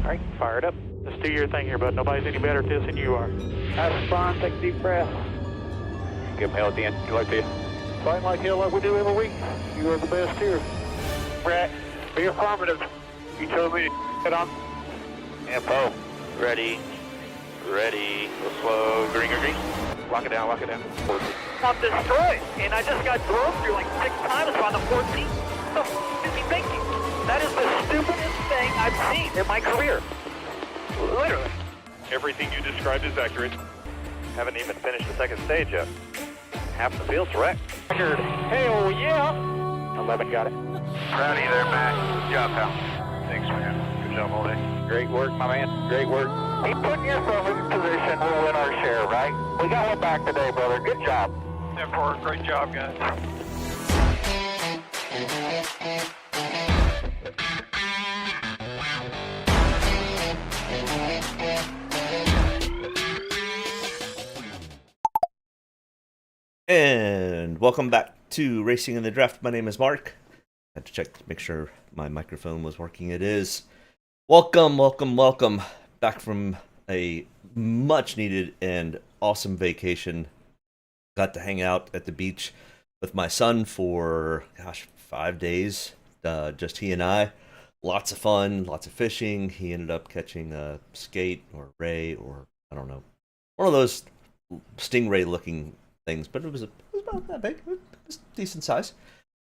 All right, fire it up. Just do your thing here, bud. Nobody's any better at this than you are. Have fun, take a deep breath. Give them hell at the end. Good luck to you. Fight like hell like we do every week. You are the best here. Brett, be affirmative. You told me to get on. Info. Ready. Ready. Go slow. Green, green, green. Lock it down, lock it down. I'm destroyed, and I just got drove through like 6 times on the 14th. What the f*** is he thinking? That is the stupidest thing I've seen in my career. Literally. Everything you described is accurate. Haven't even finished the second stage yet. Half the field's wrecked. Record. Hell yeah. 11 got it. Proud of you there, Matt. Good job, pal. Thanks, man. Good job all day. Great work, my man. Great work. Keep putting yourself in position. We'll win our share, right? We got one back today, brother. Good job. 10-4. Great job, guys. And welcome back to Racing in the Draft. My name is Mark. I had to check to make sure my microphone was working. It is. Welcome back from a much needed and awesome vacation. Got to hang out at the beach with my son for, 5 days. Just he and I. Lots of fun, lots of fishing. He ended up catching a skate or ray or, I don't know, one of those stingray looking things, but it was about that big. It was decent size.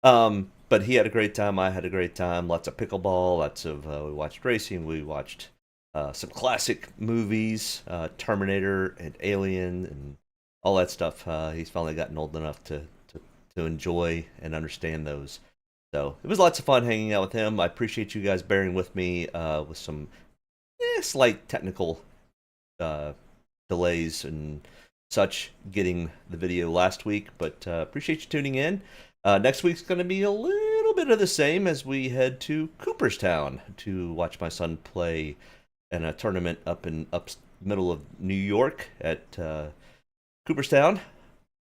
But he had a great time. I had a great time. Lots of pickleball. Lots of we watched racing. We watched some classic movies, Terminator and Alien, and all that stuff. He's finally gotten old enough to enjoy and understand those. So it was lots of fun hanging out with him. I appreciate you guys bearing with me with some slight technical delays and such getting the video last week, but appreciate you tuning in. Next week's going to be a little bit of the same as we head to Cooperstown to watch my son play in a tournament up middle of New York at Cooperstown,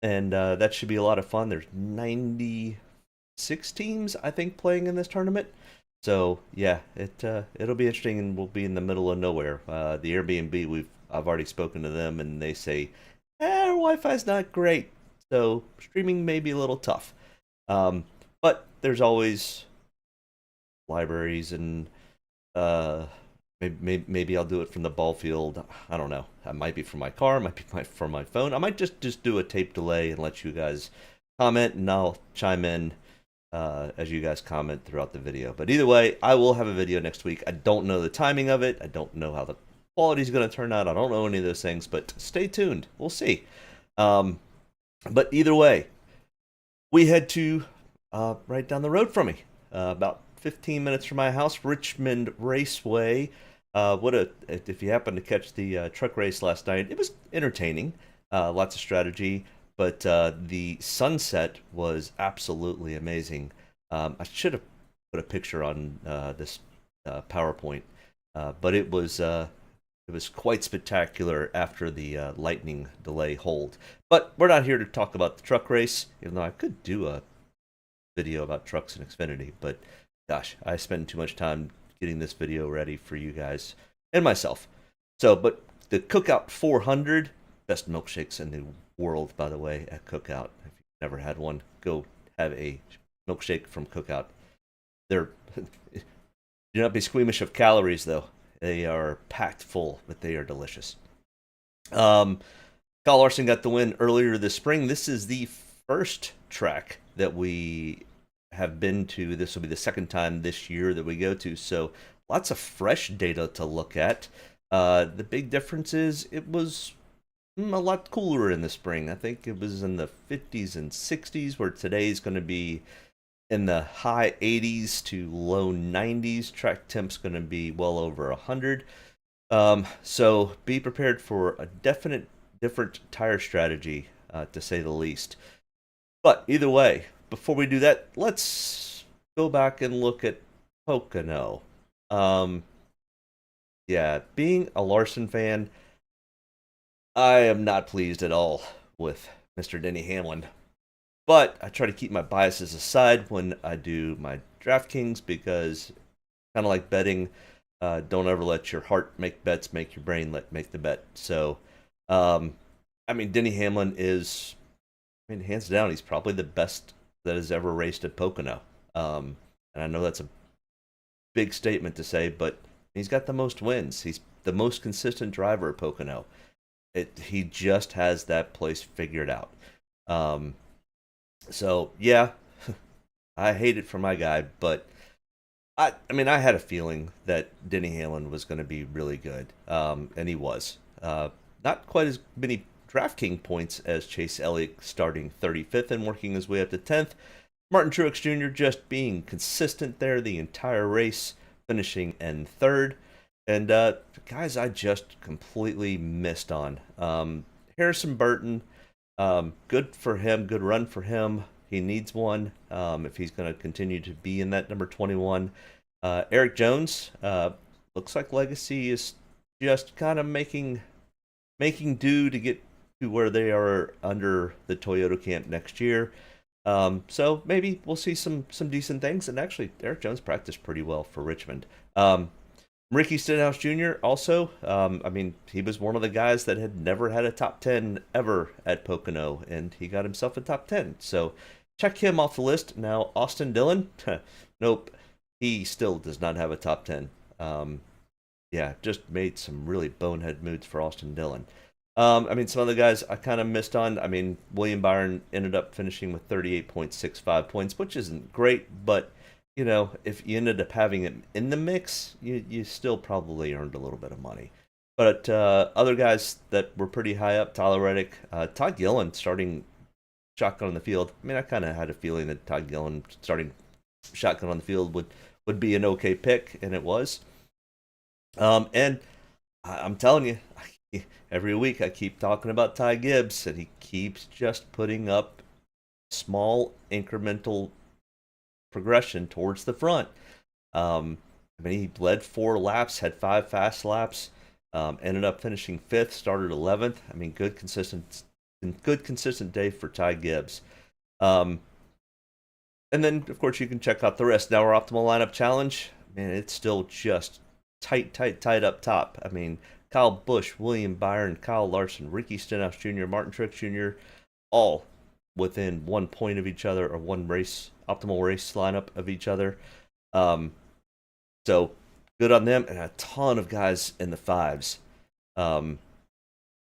and that should be a lot of fun. There's 96 teams, I think, playing in this tournament. So yeah, it'll be interesting, and we'll be in the middle of nowhere. The Airbnb, I've already spoken to them, and they say, our Wi-Fi's not great, so streaming may be a little tough. But there's always libraries, and maybe I'll do it from the ball field. I don't know. It might be from my car, it might be from my phone. I might just do a tape delay and let you guys comment, and I'll chime in as you guys comment throughout the video. But either way, I will have a video next week. I don't know the timing of it. I don't know how the quality is going to turn out. I don't know any of those things, but stay tuned. We'll see. But either way, we head to right down the road from me, about 15 minutes from my house, Richmond Raceway. If you happen to catch the truck race last night, it was entertaining, lots of strategy, but the sunset was absolutely amazing. I should have put a picture on this PowerPoint, but it was quite spectacular after the lightning delay hold. But we're not here to talk about the truck race, even though I could do a video about trucks in Xfinity. But gosh, I spent too much time getting this video ready for you guys and myself. But the Cookout 400, best milkshakes in the world, by the way, at Cookout. If you've never had one, go have a milkshake from Cookout. Do not be squeamish of calories, though. They are packed full, but they are delicious. Kyle Larson got the win earlier this spring. This is the first track that we have been to. This will be the second time this year that we go to, so lots of fresh data to look at. The big difference is it was a lot cooler in the spring. I think it was in the 50s and 60s, where today's going to be in the high 80s to low 90s. Track temp's going to be well over 100. So be prepared for a different tire strategy, to say the least. But either way, before we do that, let's go back and look at Pocono. Yeah, being a Larson fan, I am not pleased at all with Mr. Denny Hamlin. But I try to keep my biases aside when I do my Draftkings, because kind of like betting, Don't ever let your heart make bets, make your brain make the bet. So, I mean, Denny Hamlin is, I mean, hands down, he's probably the best that has ever raced at Pocono. And I know that's a big statement to say, but he's got the most wins. He's the most consistent driver at Pocono. He just has that place figured out. So yeah, I hate it for my guy, but I mean, I had a feeling that Denny Hamlin was going to be really good, and he was. Not quite as many DraftKings points as Chase Elliott, starting 35th and working his way up to 10th. Martin Truex Jr. just being consistent there the entire race, finishing in 3rd. And guys, I just completely missed on. Harrison Burton, good for him, good run for him. He needs one if he's going to continue to be in that number 21. Eric Jones, looks like Legacy is just kind of making do to get to where they are under the Toyota camp next year. So maybe we'll see some decent things. And actually, Eric Jones practiced pretty well for Richmond. Ricky Stenhouse Jr. also, I mean, he was one of the guys that had never had a top 10 ever at Pocono, and he got himself a top 10. So check him off the list. Now, Austin Dillon, nope, he still does not have a top 10. Yeah, just made some really bonehead moves for Austin Dillon. I mean, some other guys I kind of missed on. I mean, William Byron ended up finishing with 38.65 points, which isn't great, but you know, if you ended up having it in the mix, you still probably earned a little bit of money. But other guys that were pretty high up, Tyler Reddick, Todd Gillen starting shotgun on the field. I mean, I kind of had a feeling that Todd Gillen starting shotgun on the field would be an okay pick, and it was. And I'm telling you, every week I keep talking about Ty Gibbs, and he keeps just putting up small incremental progression towards the front. I mean, he led 4 laps, had 5 fast laps, ended up finishing 5th, started 11th. I mean, good consistent day for Ty Gibbs. And then, of course, you can check out the rest. Now, our optimal lineup challenge, man, it's still just tight up top. I mean, Kyle Busch, William Byron, Kyle Larson, Ricky Stenhouse Jr., Martin Truex Jr., all within 1 point of each other, or one optimal race lineup of each other. So good on them, and a ton of guys in the 5s.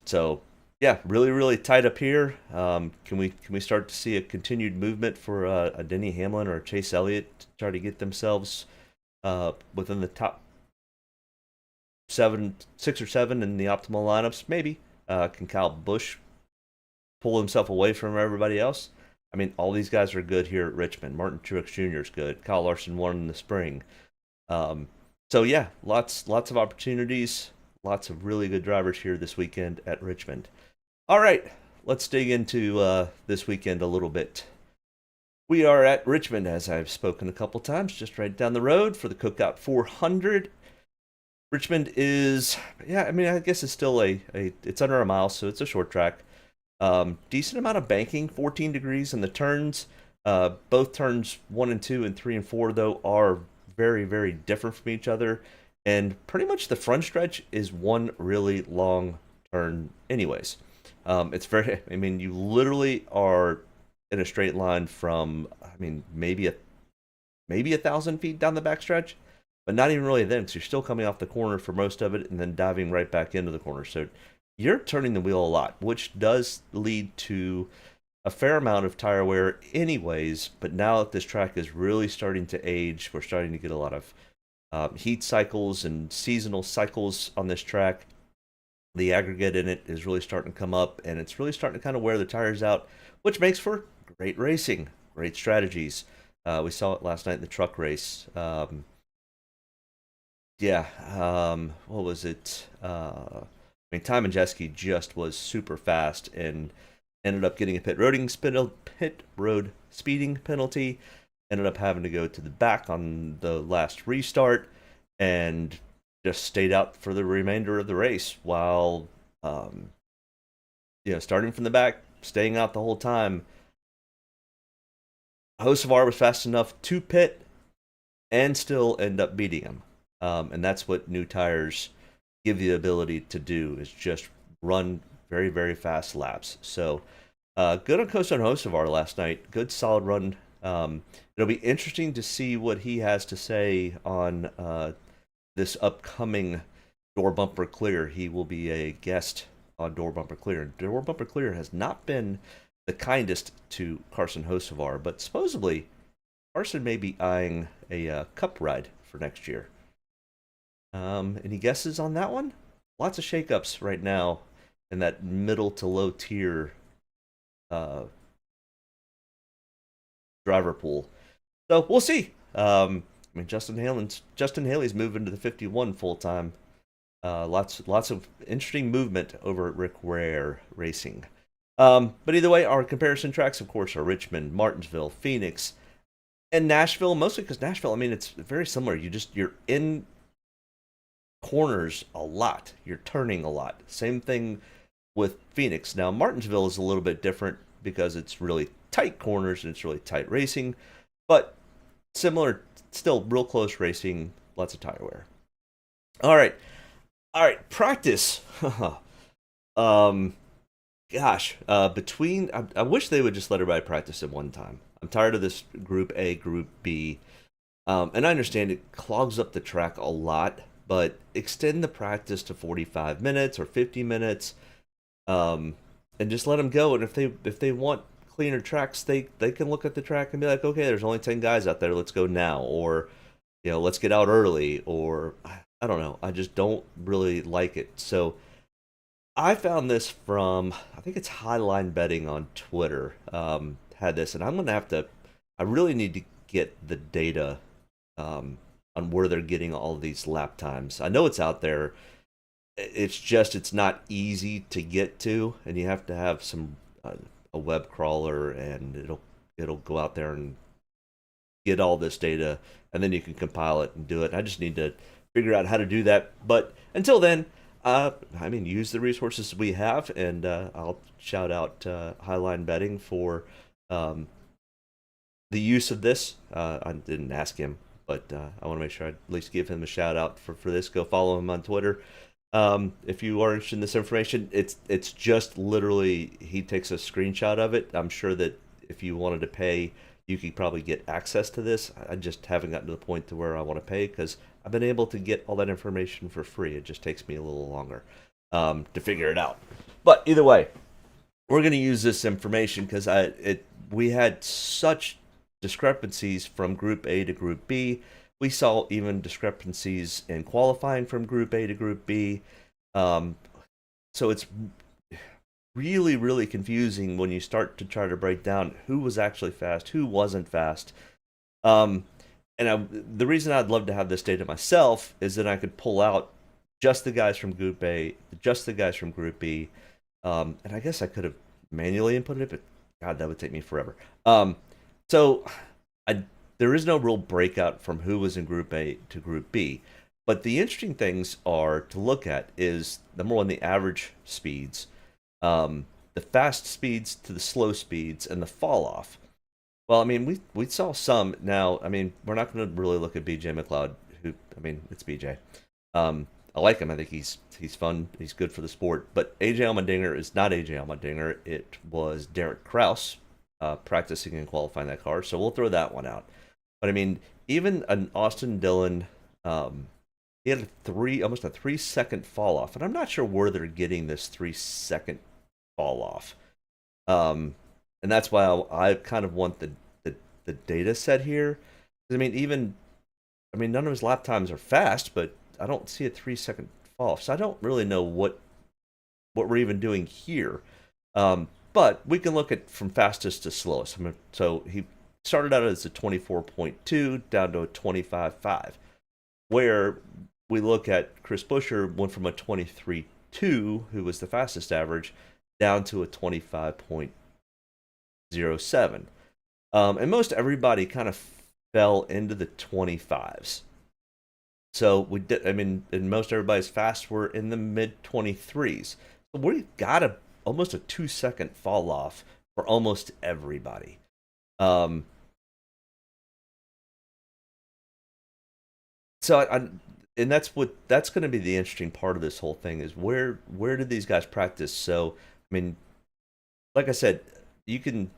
So yeah, really tight up here. Can we start to see a continued movement for a Denny Hamlin or a Chase Elliott to try to get themselves within the top 6 or 7 in the optimal lineups? Maybe. Can Kyle Busch pull himself away from everybody else? I mean, all these guys are good here at Richmond. Martin Truex Jr. is good. Kyle Larson won in the spring. So yeah, lots of opportunities. Lots of really good drivers here this weekend at Richmond. All right, let's dig into this weekend a little bit. We are at Richmond, as I've spoken a couple times, just right down the road for the Cookout 400. Richmond is, yeah, I mean, I guess it's still it's under a mile, so it's a short track. Decent amount of banking, 14 degrees in the turns. Both turns 1 and 2 and 3 and 4, though, are very different from each other. And pretty much the front stretch is one really long turn anyways. It's very, I mean, you literally are in a straight line from, I mean, maybe 1,000 feet down the backstretch, but not even really then, because you're still coming off the corner for most of it and then diving right back into the corner. So you're turning the wheel a lot, which does lead to a fair amount of tire wear anyways. But now that this track is really starting to age, we're starting to get a lot of heat cycles and seasonal cycles on this track. The aggregate in it is really starting to come up, and it's really starting to kind of wear the tires out, which makes for great racing, great strategies. We saw it last night in the truck race. What was it? I mean, Ty Majeski just was super fast and ended up getting a pit road speeding penalty. Ended up having to go to the back on the last restart and just stayed out for the remainder of the race while, starting from the back, staying out the whole time. Hocevar was fast enough to pit and still end up beating him. And that's what new tires give you the ability to do, is just run very, very fast laps. So good on Coast on Hocevar last night. Good, solid run. It'll be interesting to see what he has to say on this upcoming Door Bumper Clear. He will be a guest on Door Bumper Clear. Door Bumper Clear has not been the kindest to Carson Hocevar, but supposedly Carson may be eyeing a cup ride for next year. Any guesses on that one? Lots of shakeups right now in that middle to low tier driver pool. So we'll see. I mean, Justin Haley's moving to the 51 full time. Lots of interesting movement over at Rick Ware Racing. But either way, our comparison tracks, of course, are Richmond, Martinsville, Phoenix, and Nashville. Mostly because Nashville, I mean, it's very similar. You're in corners a lot. You're turning a lot. Same thing with Phoenix. Now, Martinsville is a little bit different because it's really tight corners and it's really tight racing, but similar, still real close racing, lots of tire wear. All right, practice. Between I wish they would just let everybody practice at one time. I'm tired of this Group A, Group B, and I understand it clogs up the track a lot, but extend the practice to 45 minutes or 50 minutes, and just let them go. And if they want cleaner tracks, they can look at the track and be like, okay, there's only 10 guys out there, let's go now, or let's get out early, or I don't know. I just don't really like it. So I found this from, I think it's Highline Betting on Twitter, had this, and I'm going to have to, I really need to get the data on where they're getting all of these lap times. I know it's out there. It's not easy to get to, and you have to have a web crawler, and it'll go out there and get all this data, and then you can compile it and do it. I just need to figure out how to do that. But until then, use the resources we have, and I'll shout out Highline Betting for the use of this. I didn't ask him, but I want to make sure I at least give him a shout out for this. Go follow him on Twitter. If you are interested in this information, it's just literally, he takes a screenshot of it. I'm sure that if you wanted to pay, you could probably get access to this. I just haven't gotten to the point to where I want to pay, because I've been able to get all that information for free. It just takes me a little longer to figure it out. But either way, we're going to use this information because we had such discrepancies from Group A to Group B. We saw even discrepancies in qualifying from Group A to Group B. So it's really, really confusing when you start to try to break down who was actually fast, who wasn't fast. The reason I'd love to have this data myself is that I could pull out just the guys from Group A, just the guys from Group B. And I guess I could have manually inputted it, but God, that would take me forever. There is no real breakout from who was in Group A to Group B. But the interesting things are to look at is, number one, the average speeds, the fast speeds to the slow speeds, and the fall off. Well, I mean, we saw some. Now, I mean, we're not going to really look at BJ McLeod, it's BJ. I like him. I think he's fun. He's good for the sport. But AJ Allmendinger is not AJ Allmendinger. It was Derek Kraus practicing and qualifying that car. So we'll throw that one out. But I mean, even an Austin Dillon, he had almost a 3-second fall off, and I'm not sure where they're getting this 3-second fall off. And that's why I kind of want the data set here. I mean, none of his lap times are fast, but I don't see a 3-second fall off, so I don't really know what we're even doing here. But we can look at from fastest to slowest. So he started out as a 24.2 down to a 25.5, where we look at Chris Buescher went from a 23.2, who was the fastest average, down to a 25.07. And most everybody kind of fell into the 25s. So and most everybody's fast were in the mid 23s. So we got almost a 2-second fall off for almost everybody. So and that's going to be the interesting part of this whole thing is where did these guys practice? So, I mean, like I said, you can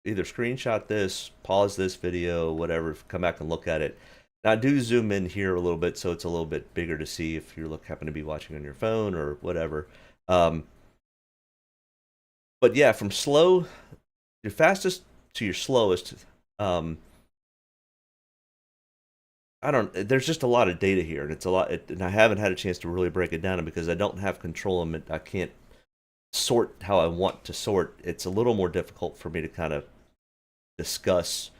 either screenshot this, pause this video, whatever, come back and look at it. Now, I do zoom in here a little bit so it's a little bit bigger to see if you happen to be watching on your phone or whatever. But yeah, from slow, your fastest to your slowest, there's just a lot of data here, and it's a lot, and I haven't had a chance to really break it down, and because I don't have control of it, I can't sort how I want to sort. It's a little more difficult for me to kind of discuss.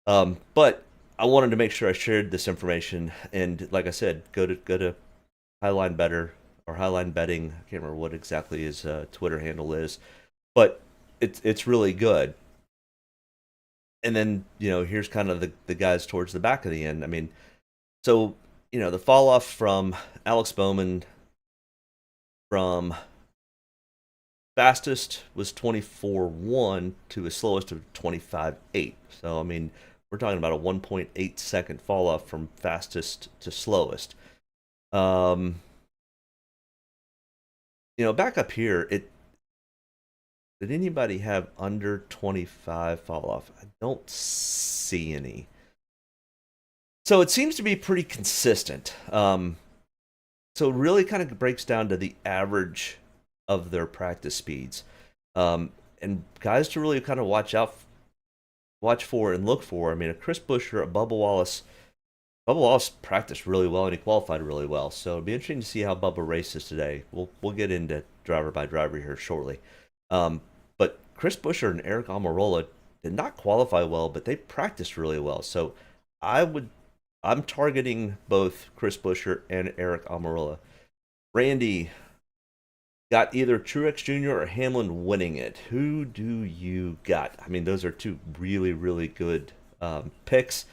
But I wanted to make sure I shared this information, and like I said, go to Highline Better or Highline Betting. I can't remember what exactly his Twitter handle is, but it's really good. And then, here's kind of the guys towards the back of the end. I mean, so, the fall off from Alex Bowman from fastest was 24.1 to his slowest of 25.8. So, I mean, we're talking about a 1.8 second fall off from fastest to slowest. Back up here, did anybody have under 25 fall off? I don't see any. So it seems to be pretty consistent. So it really kind of breaks down to the average of their practice speeds. And guys to really kind of watch for and look for. I mean, a Chris Buescher, a Bubba Wallace. Bubba Wallace practiced really well and he qualified really well. So it'll be interesting to see how Bubba races today. We'll get into driver by driver here shortly. But Chris Buescher and Eric Almirola did not qualify well, but they practiced really well. So I'm targeting both Chris Buescher and Eric Almirola. Randy got either Truex Jr. or Hamlin winning it. Who do you got? I mean, those are two really, really good picks.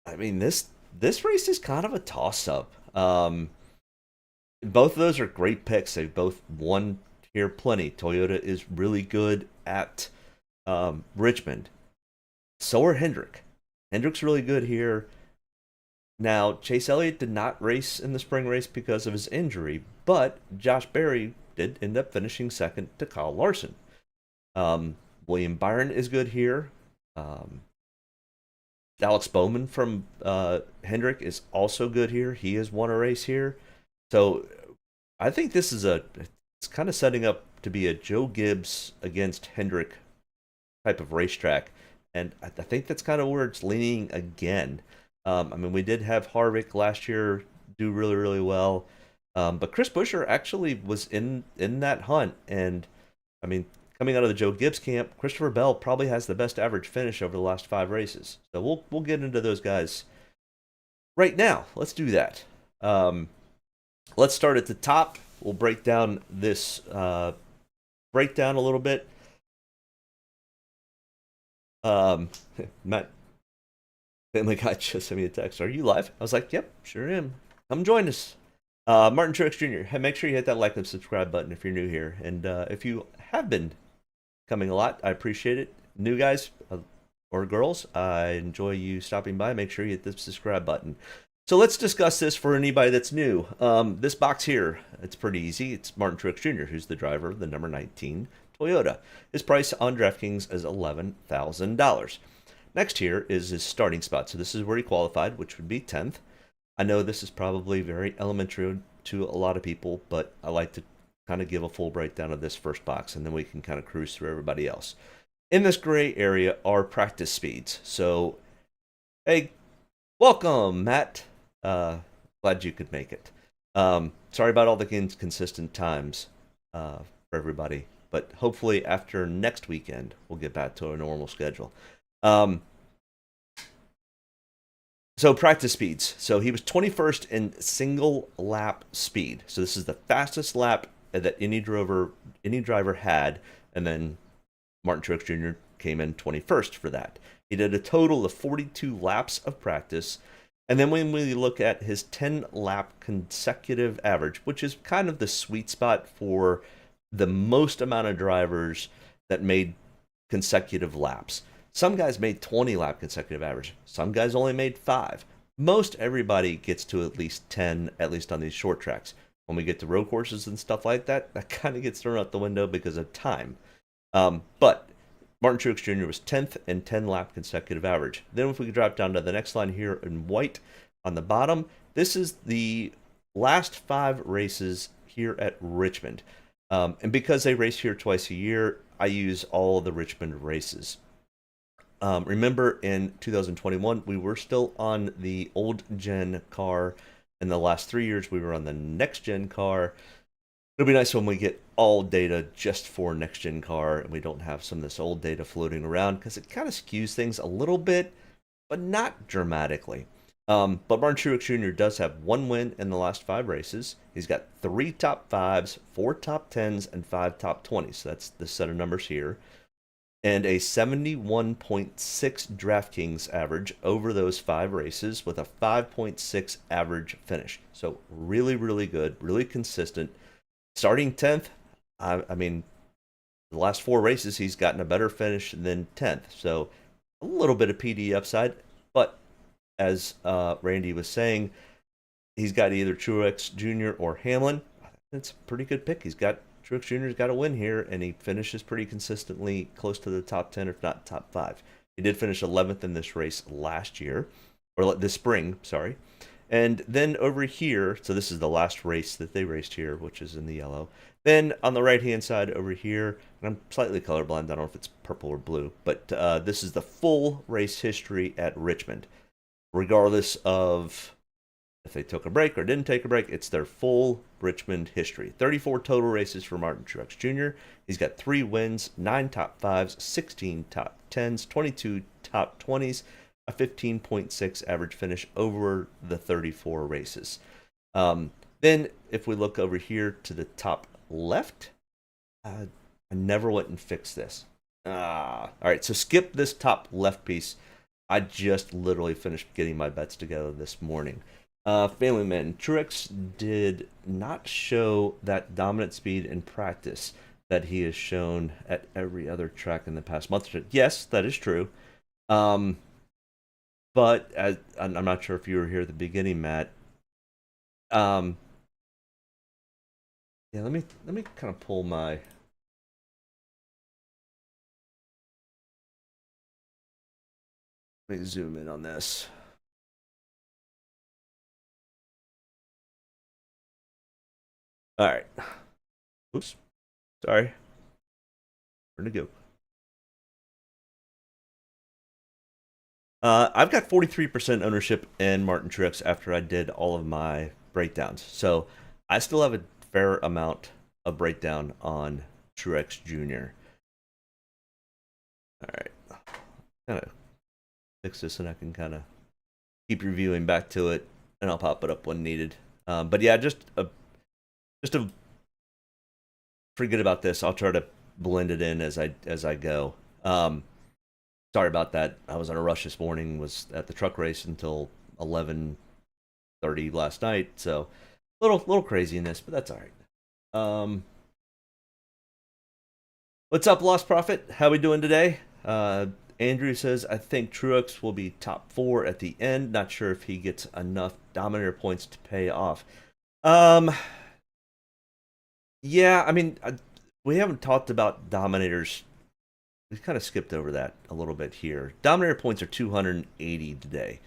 I mean, this race is kind of a toss-up. Both of those are great picks. They've both won here plenty. Toyota is really good at Richmond. So are Hendrick. Hendrick's really good here. Now, Chase Elliott did not race in the spring race because of his injury, but Josh Berry did end up finishing second to Kyle Larson. William Byron is good here. Alex Bowman from Hendrick is also good here. He has won a race here. So I think this is it's kind of setting up to be a Joe Gibbs against Hendrick type of racetrack. And I think that's kind of where it's leaning again. I mean, we did have Harvick last year do really, really well. But Chris Buescher actually was in that hunt. And, I mean, coming out of the Joe Gibbs camp, Christopher Bell probably has the best average finish over the last 5 races. So we'll get into those guys right now. Let's do that. Let's start at the top. We'll break down this breakdown a little bit. Matt Family Guy just sent me a text. Are you live? I was like, yep, sure am. Come join us. Martin Truex Jr., hey, make sure you hit that like and subscribe button if you're new here. And if you have been coming a lot, I appreciate it. New guys or girls, I enjoy you stopping by. Make sure you hit the subscribe button. So let's discuss this for anybody that's new. This box here, it's pretty easy. It's Martin Truex Jr., who's the driver of the number 19 Toyota. His price on DraftKings is $11,000. Next here is his starting spot. So this is where he qualified, which would be 10th. I know this is probably very elementary to a lot of people, but I like to kind of give a full breakdown of this first box, and then we can kind of cruise through everybody else. In this gray area are practice speeds. So, hey, welcome, Matt. Glad you could make it. Sorry about all the inconsistent times for everybody, but hopefully after next weekend, we'll get back to a normal schedule. So practice speeds. So he was 21st in single lap speed. So this is the fastest lap that any driver had, and then Martin Truex Jr. came in 21st for that. He did a total of 42 laps of practice. And then when we look at his 10-lap consecutive average, which is kind of the sweet spot for the most amount of drivers that made consecutive laps. Some guys made 20-lap consecutive average. Some guys only made 5. most everybody gets to at least 10, at least on these short tracks. When we get to road courses and stuff like that, that kind of gets thrown out the window because of time. But Martin Truex Jr. was 10th and 10 lap consecutive average. Then if we could drop down to the next line here in white on the bottom, this is the last 5 races here at Richmond. And because they race here twice a year, I use all of the Richmond races. Remember in 2021, we were still on the old gen car. In the last 3 years, we were on the next gen car. It'll be nice when we get all data just for next gen car and we don't have some of this old data floating around, because it kind of skews things a little bit, but not dramatically. But Martin Truex Jr. does have 1 win in the last 5 races. He's got 3 top 5s, 4 top 10s, and 5 top 20s. So that's the set of numbers here. And a 71.6 Draftkings average over those 5 races with a 5.6 average finish. So really, really good, really consistent. Starting 10th, I mean, the last 4 races, he's gotten a better finish than 10th. So a little bit of PD upside, but as Randy was saying, he's got either Truex Jr. or Hamlin. It's a pretty good pick. Truex Jr.'s got a win here, and he finishes pretty consistently close to the top 10, if not top 5. He did finish 11th in this race last year, or this spring, sorry. And then over here, so this is the last race that they raced here, which is in the yellow. Then on the right-hand side over here, and I'm slightly colorblind, I don't know if it's purple or blue, but this is the full race history at Richmond. Regardless of if they took a break or didn't take a break, it's their full Richmond history. 34 total races for Martin Truex Jr. He's got 3 wins, 9 top 5s, 16 top 10s, 22 top 20s, a 15.6 average finish over the 34 races. Then if we look over here to the top left, I never went and fixed this. All right, so skip this top left piece. I just literally finished getting my bets together this morning. Family Man, Truex did not show that dominant speed in practice that he has shown at every other track in the past month. Yes, that is true. But I'm not sure if you were here at the beginning, Matt. Yeah, let me kind of pull my. Let me zoom in on this. All right. Oops. Sorry. Where'd it go? I've got 43% ownership in Martin Truex after I did all of my breakdowns. So I still have a fair amount of breakdown on Truex Jr. All right. Kind of fix this and I can kind of keep reviewing back to it, and I'll pop it up when needed. But yeah, just to forget about this, I'll try to blend it in as I go. Sorry about that. I was in a rush this morning, was at the truck race until 11:30 last night, so a little crazy in this, but that's all right. What's up, Lost Profit? How we doing today? Andrew says, I think Truex will be top 4 at the end. Not sure if he gets enough Dominator points to pay off. Yeah, I mean, we haven't talked about Dominators. We kind of skipped over that a little bit here. Dominator points are 280 today.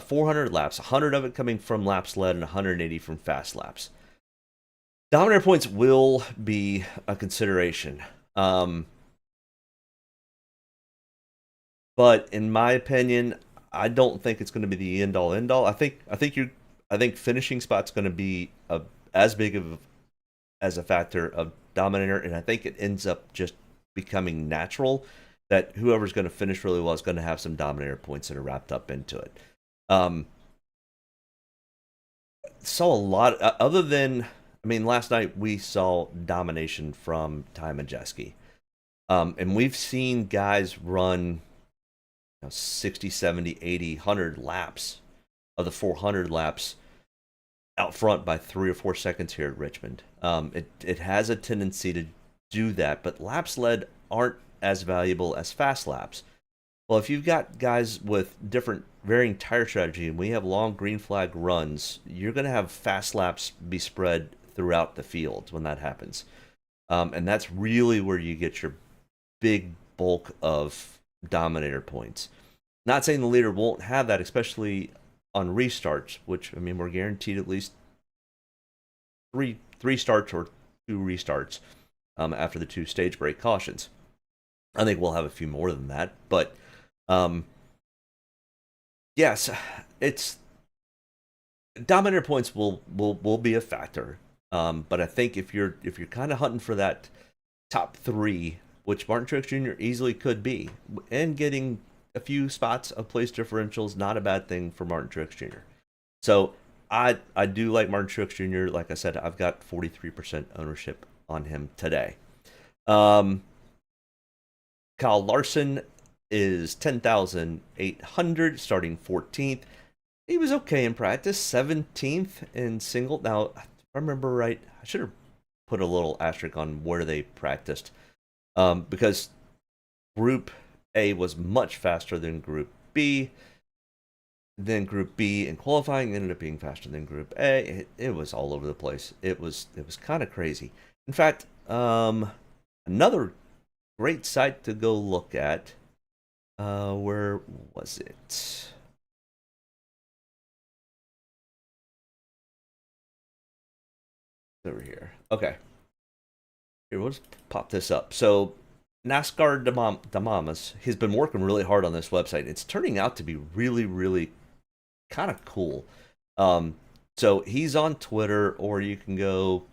400 laps, 100 of it coming from laps led and 180 from fast laps. Dominator points will be a consideration. But in my opinion, I don't think it's going to be the end all. I think finishing spot's going to be as big of as a factor of Dominator, and I think it ends up just becoming natural that whoever's going to finish really well is going to have some Dominator points that are wrapped up into it. Saw a lot other than, I mean, last night we saw domination from Ty Majeski. And we've seen guys run 60, 70, 80, 100 laps of the 400 laps out front by 3 or 4 seconds here at Richmond. It has a tendency to do that, but laps led aren't as valuable as fast laps. Well, if you've got guys with different varying tire strategy and we have long green flag runs, you're going to have fast laps be spread throughout the field when that happens. And that's really where you get your big bulk of dominator points. Not saying the leader won't have that, especially on restarts, which, I mean, we're guaranteed at least three starts or 2 restarts after the 2 stage break cautions. I think we'll have a few more than that, but yes, it's dominator points will be a factor. But I think if you're kind of hunting for that top 3, which Martin Truex Jr. easily could be, and getting a few spots of place differentials, not a bad thing for Martin Truex Jr. So I do like Martin Truex Jr. Like I said, I've got 43% ownership on him today. Kyle Larson is 10,800, starting 14th. He was okay in practice, 17th in single. Now, if I remember right, I should have put a little asterisk on where they practiced, because Group A was much faster than Group B. Then Group B in qualifying ended up being faster than Group A. It was all over the place. It was kind of crazy. In fact, another great site to go look at. Where was it? Over here. Okay. Here, we'll just pop this up. So, Nascar Damamas, he's been working really hard on this website. It's turning out to be really, really kind of cool. So he's on Twitter, or you can go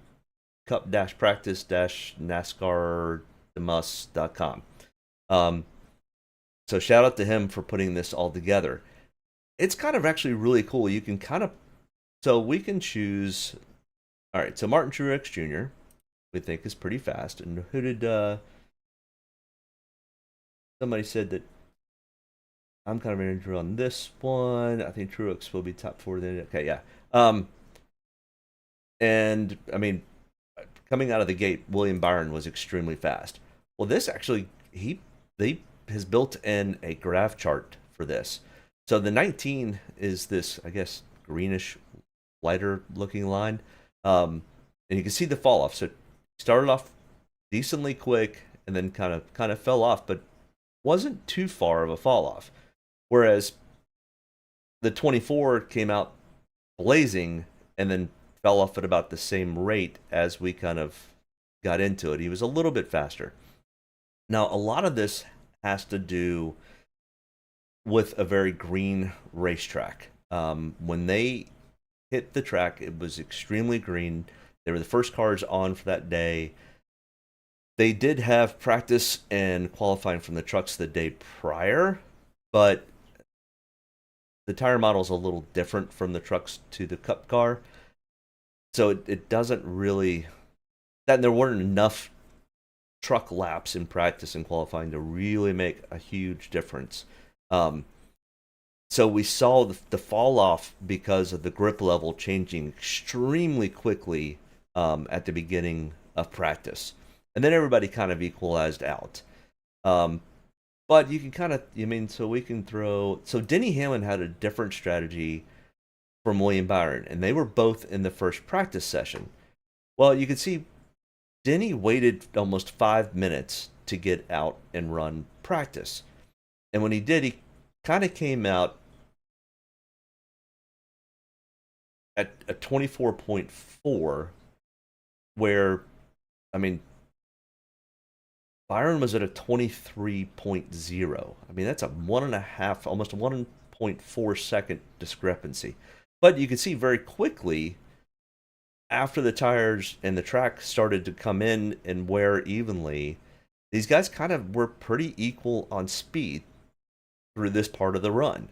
cup-practice-nascardamas.com. So shout out to him for putting this all together. It's kind of actually really cool. You can kind of, so we can choose. All right, so Martin Truex Jr. we think is pretty fast. And who did somebody said that I'm kind of interested on this one. I think Truex will be top 4 then. Okay, yeah. And I mean, coming out of the gate, William Byron was extremely fast. Well, this actually they has built in a graph chart for this. So the 19 is this, I guess, greenish, lighter looking line. And you can see the fall off. So it started off decently quick and then kind of fell off, but wasn't too far of a fall off. Whereas the 24 came out blazing and then fell off at about the same rate as we kind of got into it. He was a little bit faster. Now, a lot of this has to do with a very green racetrack. When they hit the track, it was extremely green. They were the first cars on for that day. They did have practice and qualifying from the trucks the day prior, but the tire model is a little different from the trucks to the Cup car. So it doesn't really, that there weren't enough truck laps in practice and qualifying to really make a huge difference. So we saw the fall off because of the grip level changing extremely quickly at the beginning of practice. And then everybody kind of equalized out. But you can kind of, so we can throw, so Denny Hamlin had a different strategy from William Byron, and they were both in the first practice session. Well, you can see Denny waited almost 5 minutes to get out and run practice. And when he did, he kind of came out at a 24.4, where, Byron was at a 23.0. That's a 1.5, almost a 1.4 second discrepancy. But you can see very quickly, after the tires and the track started to come in and wear evenly, these guys kind of were pretty equal on speed through this part of the run.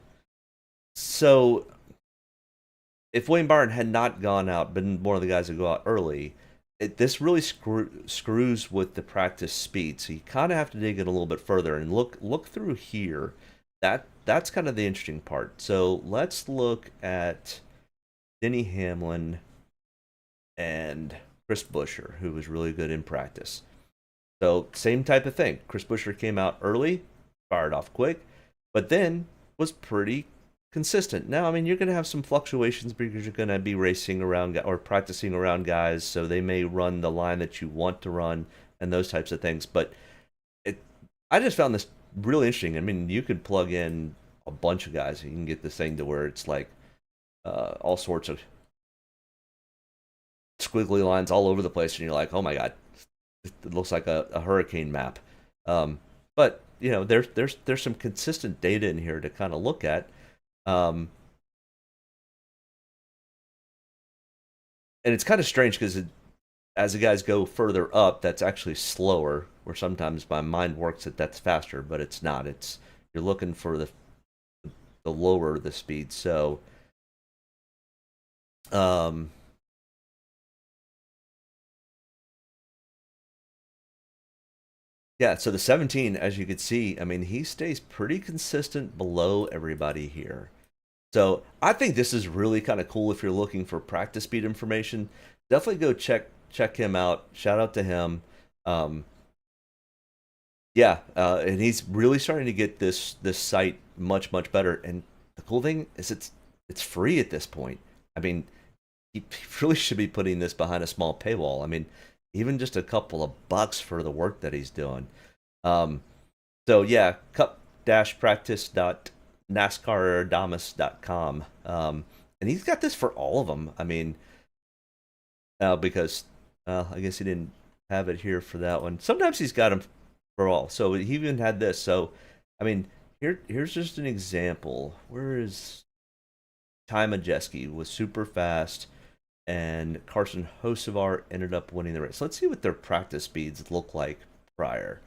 So if William Byron had not gone out, been one of the guys that go out early, this really screws with the practice speed. So you kind of have to dig in a little bit further and look through here. That's kind of the interesting part. So let's look at Denny Hamlin and Chris Buescher, who was really good in practice. So same type of thing. Chris Buescher came out early, fired off quick. but then was pretty consistent. Now, I mean, you're going to have some fluctuations because you're going to be racing around or practicing around guys, so they may run the line that you want to run and those types of things. But I just found this really interesting. I mean, you could plug in a bunch of guys and you can get this thing to where it's like all sorts of squiggly lines all over the place, and you're like, oh my god, it looks like a hurricane map. But you know, there's some consistent data in here to kind of look at. And it's kind of strange because as the guys go further up, that's actually slower. Where sometimes my mind works that that's faster, but it's not. It's you're looking for the lower the speed. So, yeah. So the 17, as you can see, I mean, he stays pretty consistent below everybody here. So I think this is really kind of cool if you're looking for practice speed information. Definitely go check him out. Shout out to him. Yeah, and he's really starting to get this site much better. And the cool thing is it's free at this point. I mean, he really should be putting this behind a small paywall. I mean, even just a couple of bucks for the work that he's doing. So yeah, cup-practice.nascaradamus.com. And he's got this for all of them. I mean, because I guess he didn't have it here for that one. Sometimes he's got them for all. So he even had this. So, I mean, here's just an example. Where is Ty Majeski was super fast, and Carson Hocevar ended up winning the race. Let's see what their practice speeds look like prior.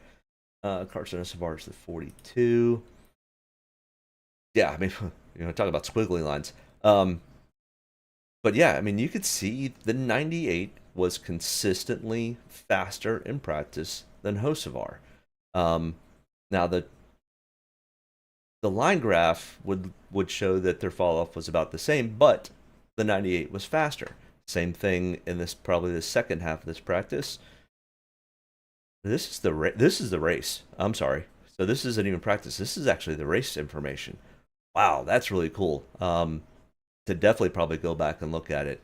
Carson Hocevar is the 42. Yeah, I mean, you know, talk about squiggly lines. But yeah, I mean, you could see the 98 was consistently faster in practice than Hocevar. Now the line graph would show that their fall off was about the same, but the 98 was faster. Same thing in this probably the second half of this practice. This is the race. I'm sorry. So this isn't even practice. This is actually the race information. Wow, that's really cool. To definitely probably go back and look at it.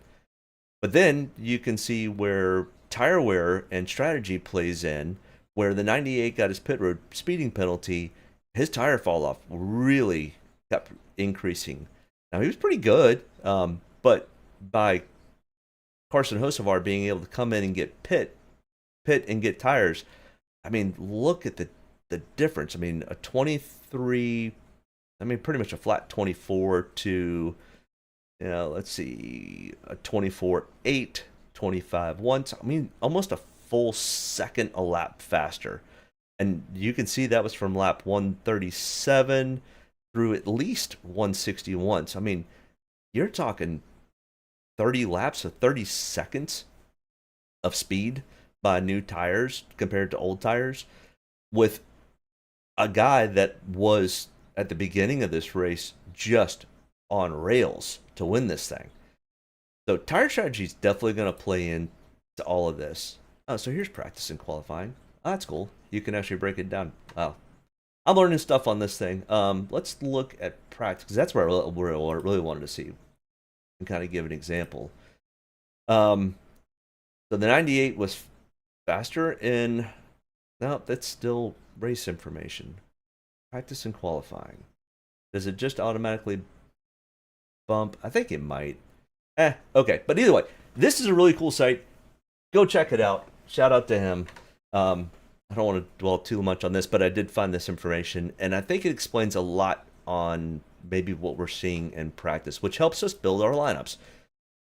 But then you can see where tire wear and strategy plays in, where the 98 got his pit road speeding penalty. His tire fall off really kept increasing. Now he was pretty good, but by Carson Hocevar being able to come in and get pit and get tires, I mean, look at the difference. I mean, a 23, I mean, pretty much a flat 24 to, you know, let's see, a 24.8, 25.1. I mean, almost a full second a lap faster. And you can see that was from lap 137 through at least 161. So, I mean, you're talking 30 laps of 30 seconds of speed by new tires compared to old tires, with a guy that was at the beginning of this race just on rails to win this thing. So tire strategy is definitely going to play into all of this. Oh, so here's practice and qualifying. Oh, that's cool. You can actually break it down. Wow. I'm learning stuff on this thing. Let's look at practice, because that's where I really wanted to see and kind of give an example. So the 98 was faster in... No, that's still race information. Practice and qualifying. Does it just automatically bump? I think it might. Okay. But either way, this is a really cool site. Go check it out. Shout out to him. I don't want to dwell too much on this, but I did find this information, and I think it explains a lot on maybe what we're seeing in practice, which helps us build our lineups.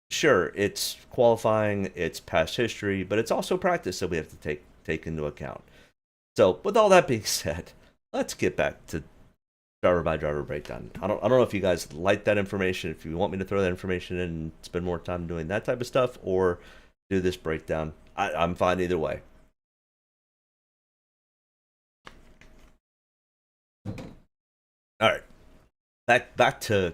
Sure, it's qualifying, it's past history, but it's also practice that we have to take into account. So, with all that being said, let's get back to driver by driver breakdown. I don't know if you guys like that information, if you want me to throw that information in and spend more time doing that type of stuff, or do this breakdown. I'm fine either way. All right, back to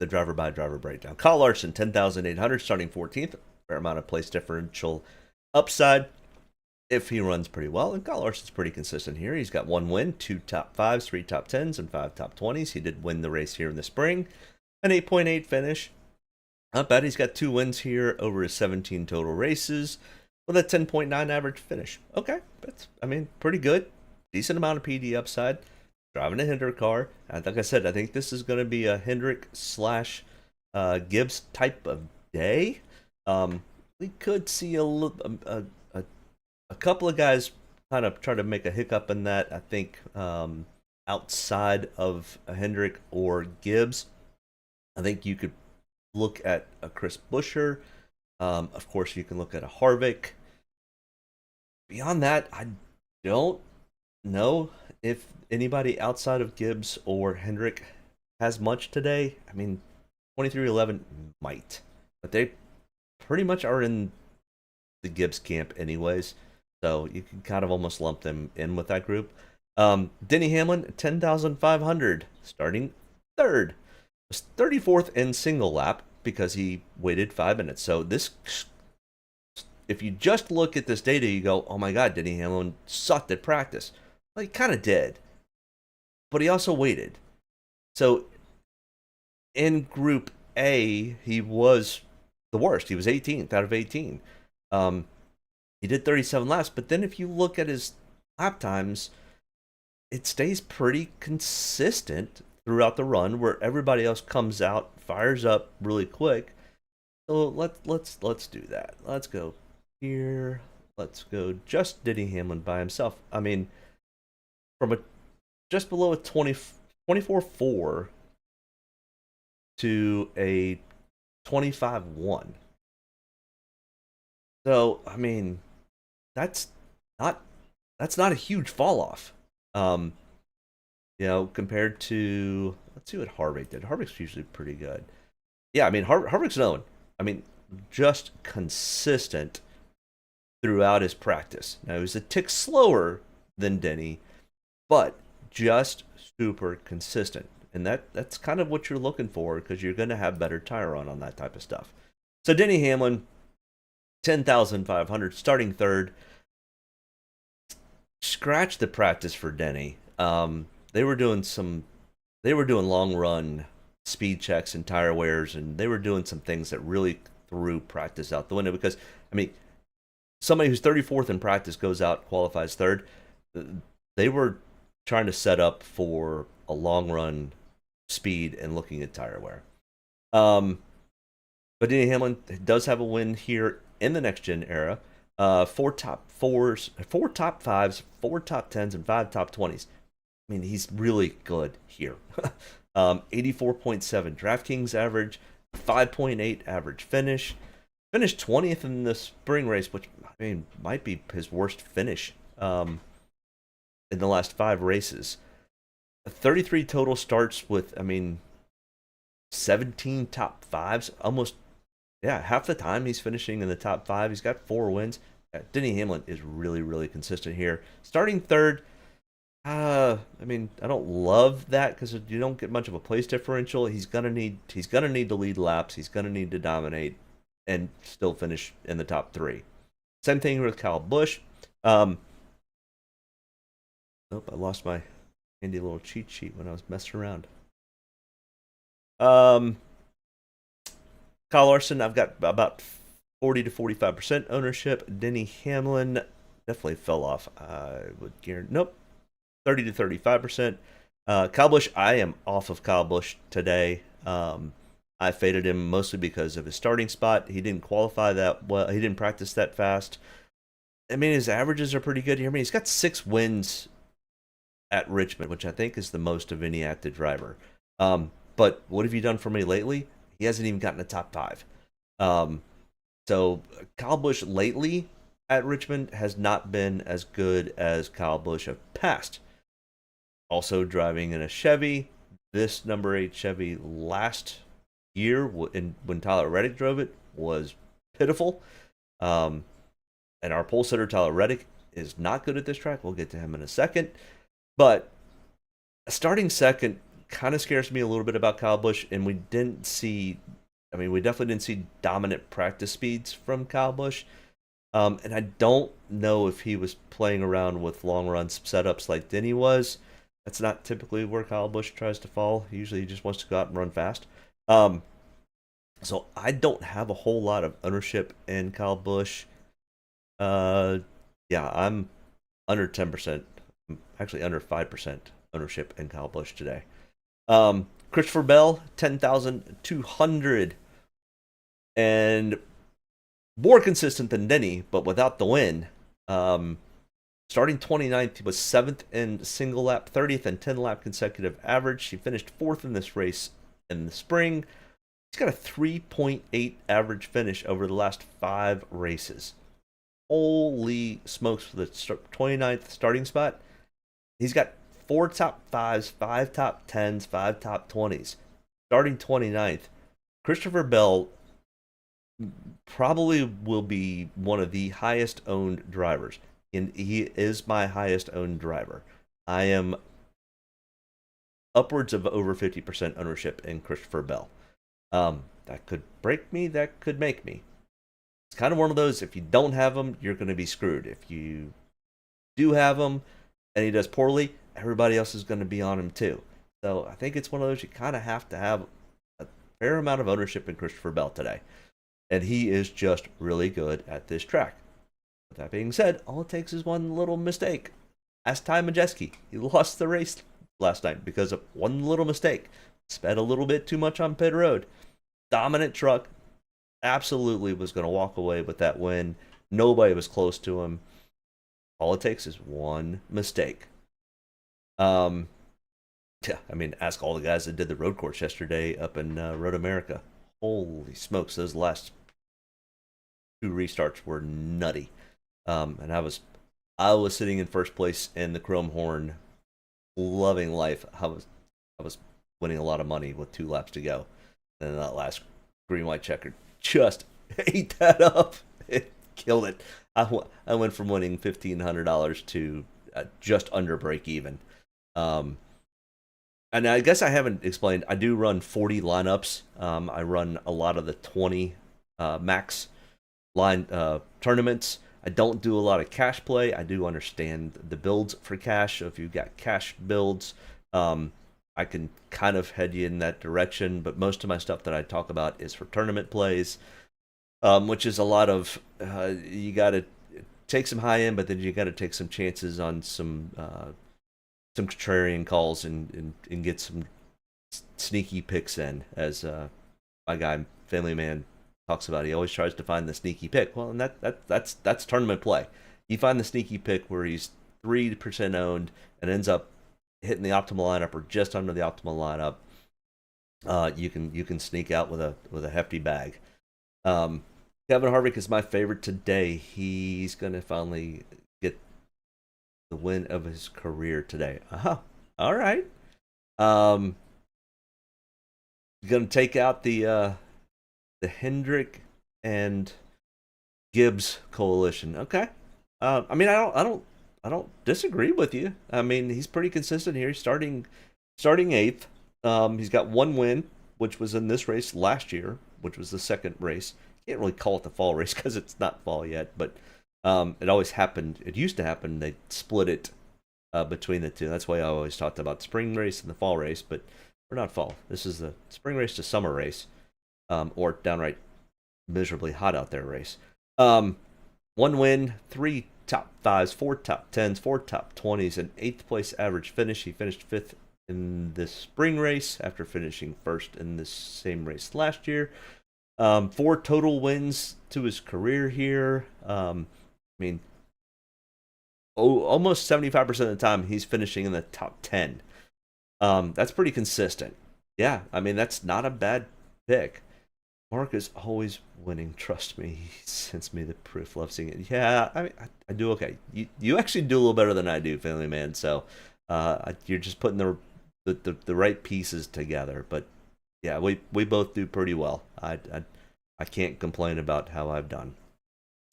the driver by driver breakdown. Kyle Larson, 10,800, starting 14th. Fair amount of place differential upside. if he runs pretty well. And Kyle Larson's pretty consistent here. He's got 1 win, 2 top 5s, 3 top 10s, and 5 top 20s. He did win the race here in the spring. An 8.8 finish. Not bad. He's got 2 wins here over his 17 total races with a 10.9 average finish. Okay, that's, I mean, pretty good. Decent amount of PD upside. Driving a Hendrick car. And like I said, I think this is going to be a Hendrick slash Gibbs type of day. We could see a couple of guys kind of try to make a hiccup in that. I think outside of a Hendrick or Gibbs, I think you could look at a Chris Buescher. Of course, you can look at a Harvick. Beyond that, I don't know if anybody outside of Gibbs or Hendrick has much today. I mean, 23-11 might, but they pretty much are in the Gibbs camp anyways, so you can kind of almost lump them in with that group. Denny Hamlin, 10,500, starting third. Was 34th in single lap because he waited 5 minutes. So this, if you just look at this data, you go, oh my God, Denny Hamlin sucked at practice. Well, he kind of did, but he also waited. So in Group A, he was the worst. He was 18th out of 18. He did 37 laps, but then if you look at his lap times, it stays pretty consistent throughout the run, where everybody else comes out, fires up really quick. So let's do that. Let's go here. Let's go just Denny Hamlin by himself. I mean, from a just below a 24.4 to a 25.1. So I mean, that's not a huge fall off. You know, compared to, let's see what Harvick did. Harvick's usually pretty good. Yeah, I mean, Harvick's known. I mean, just consistent throughout his practice. Now, he was a tick slower than Denny, but just super consistent. And that's kind of what you're looking for, because you're going to have better tire run on that type of stuff. So Denny Hamlin, 10,500, starting third. Scratch the practice for Denny. They were doing long run speed checks and tire wears, and they were doing some things that really threw practice out the window. Because I mean, somebody who's 34th in practice goes out, qualifies third. They were trying to set up for a long run speed and looking at tire wear. But Denny Hamlin does have a win here in the next gen era. 4 top 4s, 4 top 5s, 4 top 10s, and 5 top 20s. I mean, he's really good here. 84.7 Draftkings average, 5.8 average finish. Finished 20th in the spring race, which I mean might be his worst finish in the last 5 races. 33 total starts with, I mean, 17 top 5s. Almost, yeah, half the time he's finishing in the top 5. He's got 4 wins. Denny Hamlin is really, really consistent here. Starting third. I mean, I don't love that because you don't get much of a place differential. He's gonna need to lead laps. He's gonna need to dominate and still finish in the top 3. Same thing with Kyle Busch. Oh, I lost my handy little cheat sheet when I was messing around. Kyle Larson, I've got about 40 to 45% ownership. Denny Hamlin definitely fell off. I would guarantee, nope. 30 to 35%. Kyle Busch, I am off of Kyle Busch today. I faded him mostly because of his starting spot. He didn't qualify that well. He didn't practice that fast. I mean, his averages are pretty good here. I mean, he's got 6 wins at Richmond, which I think is the most of any active driver. But what have you done for me lately? He hasn't even gotten a top 5. So Kyle Busch lately at Richmond has not been as good as Kyle Busch of past. Also driving in a Chevy, this number 8 Chevy last year when Tyler Reddick drove it was pitiful. And our pole sitter Tyler Reddick is not good at this track. We'll get to him in a second. But starting second kind of scares me a little bit about Kyle Busch, and we definitely didn't see dominant practice speeds from Kyle Busch. And I don't know if he was playing around with long run setups like Denny was. That's not typically where Kyle Busch tries to fall. Usually he just wants to go out and run fast. So I don't have a whole lot of ownership in Kyle Busch. Yeah, I'm under 10%. I'm actually under 5% ownership in Kyle Busch today. Christopher Bell, 10,200. And more consistent than Denny, but without the win. Starting 29th, he was 7th in single lap, 30th in 10 lap consecutive average. He finished 4th in this race in the spring. He's got a 3.8 average finish over the last 5 races. Holy smokes, for the 29th starting spot. He's got 4 top 5s, 5 top 10s, 5 top 20s. Starting 29th, Christopher Bell probably will be one of the highest owned drivers. And he is my highest owned driver. I am upwards of over 50% ownership in Christopher Bell. That could break me, that could make me. It's kind of one of those, if you don't have him, you're going to be screwed. If you do have him and he does poorly, everybody else is going to be on him too. So I think it's one of those you kind of have to have a fair amount of ownership in Christopher Bell today. And he is just really good at this track. With that being said, all it takes is one little mistake. Ask Ty Majeski. He lost the race last night because of one little mistake. Sped a little bit too much on pit road. Dominant truck. Absolutely was going to walk away with that win. Nobody was close to him. All it takes is one mistake. Yeah, I mean, ask all the guys that did the road course yesterday up in Road America. Holy smokes, those last 2 restarts were nutty. And I was sitting in first place in the Chrome Horn, loving life. I was winning a lot of money with 2 laps to go. And that last green white checker just ate that up. It killed it. I went from winning $1,500 to just under break even. And I guess I haven't explained, I do run 40 lineups. I run a lot of the 20 max line tournaments. I don't do a lot of cash play. I do understand the builds for cash. So if you've got cash builds, I can kind of head you in that direction. But most of my stuff that I talk about is for tournament plays, which is a lot of, you got to take some high end, but then you got to take some chances on some contrarian calls and get some sneaky picks in, as my guy Family Man talks about. He always tries to find the sneaky pick. Well, and that's tournament play. You find the sneaky pick where he's 3% owned and ends up hitting the optimal lineup or just under the optimal lineup. You can sneak out with a hefty bag. Kevin Harvick is my favorite today. He's gonna finally get the win of his career today. All right. Gonna take out the Hendrick and Gibbs coalition. Okay. I mean, I don't disagree with you. I mean, he's pretty consistent here. He's starting 8th. He's got 1 win, which was in this race last year, which was the second race. Can't really call it the fall race because it's not fall yet, but it always happened. It used to happen. They split it between the two. That's why I always talked about spring race and the fall race, but we're not fall. This is the spring race to summer race, or downright miserably hot out there race. 1 win, 3 top 5s, 4 top 10s, 4 top 20s, and 8th place average finish. He finished 5th in this spring race after finishing 1st in this same race last year. 4 total wins to his career here. I mean, almost 75% of the time he's finishing in the top 10. That's pretty consistent. Yeah, I mean, that's not a bad pick. Mark is always winning. Trust me. He sends me the proof. Love seeing it. Yeah, I mean, I do okay. You actually do a little better than I do, Family Man. So you're just putting the right pieces together. But yeah, we both do pretty well. I can't complain about how I've done.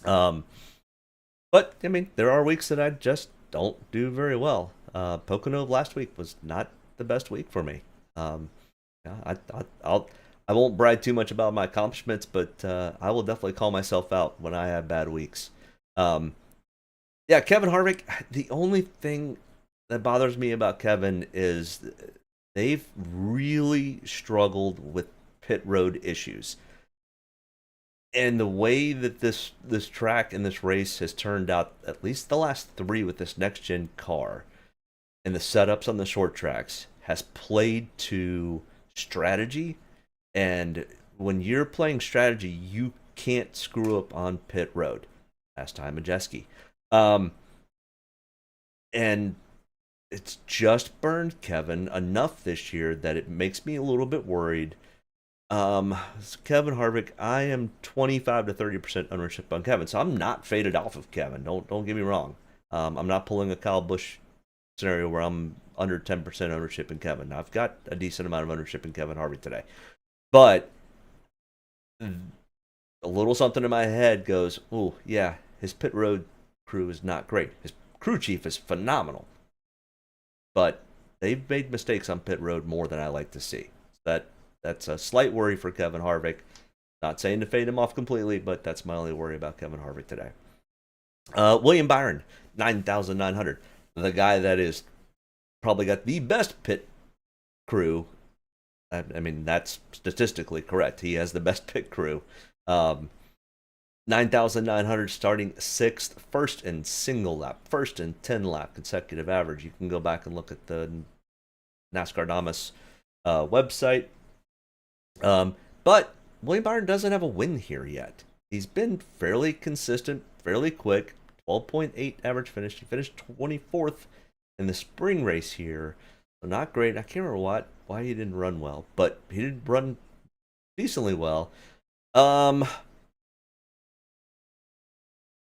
But I mean, there are weeks that I just don't do very well. Pocono last week was not the best week for me. Yeah, I won't brag too much about my accomplishments, but I will definitely call myself out when I have bad weeks. Yeah, Kevin Harvick. The only thing that bothers me about Kevin is they've really struggled with pit road issues. And the way that this track and this race has turned out, at least the last three with this next gen car, and the setups on the short tracks has played to strategy. And when you're playing strategy, you can't screw up on pit road. Last time Majeski. And it's just burned Kevin enough this year that it makes me a little bit worried. Kevin Harvick, I am 25 to 30% ownership on Kevin, so I'm not faded off of Kevin. Don't get me wrong. I'm not pulling a Kyle Busch scenario where I'm under 10% ownership in Kevin. I've got a decent amount of ownership in Kevin Harvick today, but a little something in my head goes, oh yeah, his pit road crew is not great. His crew chief is phenomenal, but they've made mistakes on pit road more than I like to see. That's a slight worry for Kevin Harvick. Not saying to fade him off completely, but that's my only worry about Kevin Harvick today. William Byron, 9,900. The guy that is probably got the best pit crew. I mean, that's statistically correct. He has the best pit crew. 9,900 starting sixth, first in single lap, first in 10 lap consecutive average. You can go back and look at the NASCAR Damas website. But William Byron doesn't have a win here yet. He's been fairly consistent, fairly quick. 12.8 average finish. He finished 24th in the spring race here. So not great. I can't remember why he didn't run well, but he did run decently well.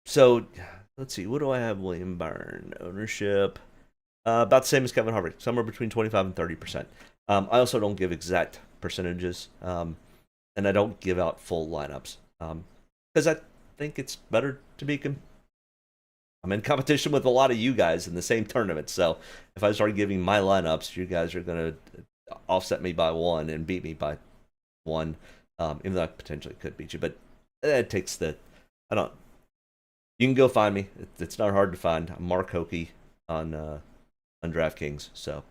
So let's see. What do I have? William Byron ownership about the same as Kevin Harvick, somewhere between 25 and 30%. I also don't give exact percentages, and I don't give out full lineups because I think it's better to be. I'm in competition with a lot of you guys in the same tournament, so if I start giving my lineups, you guys are gonna offset me by one and beat me by one, even though I potentially could beat you. But it takes the. I don't. You can go find me. It's not hard to find. I'm Mark Hokie on Draftkings. So,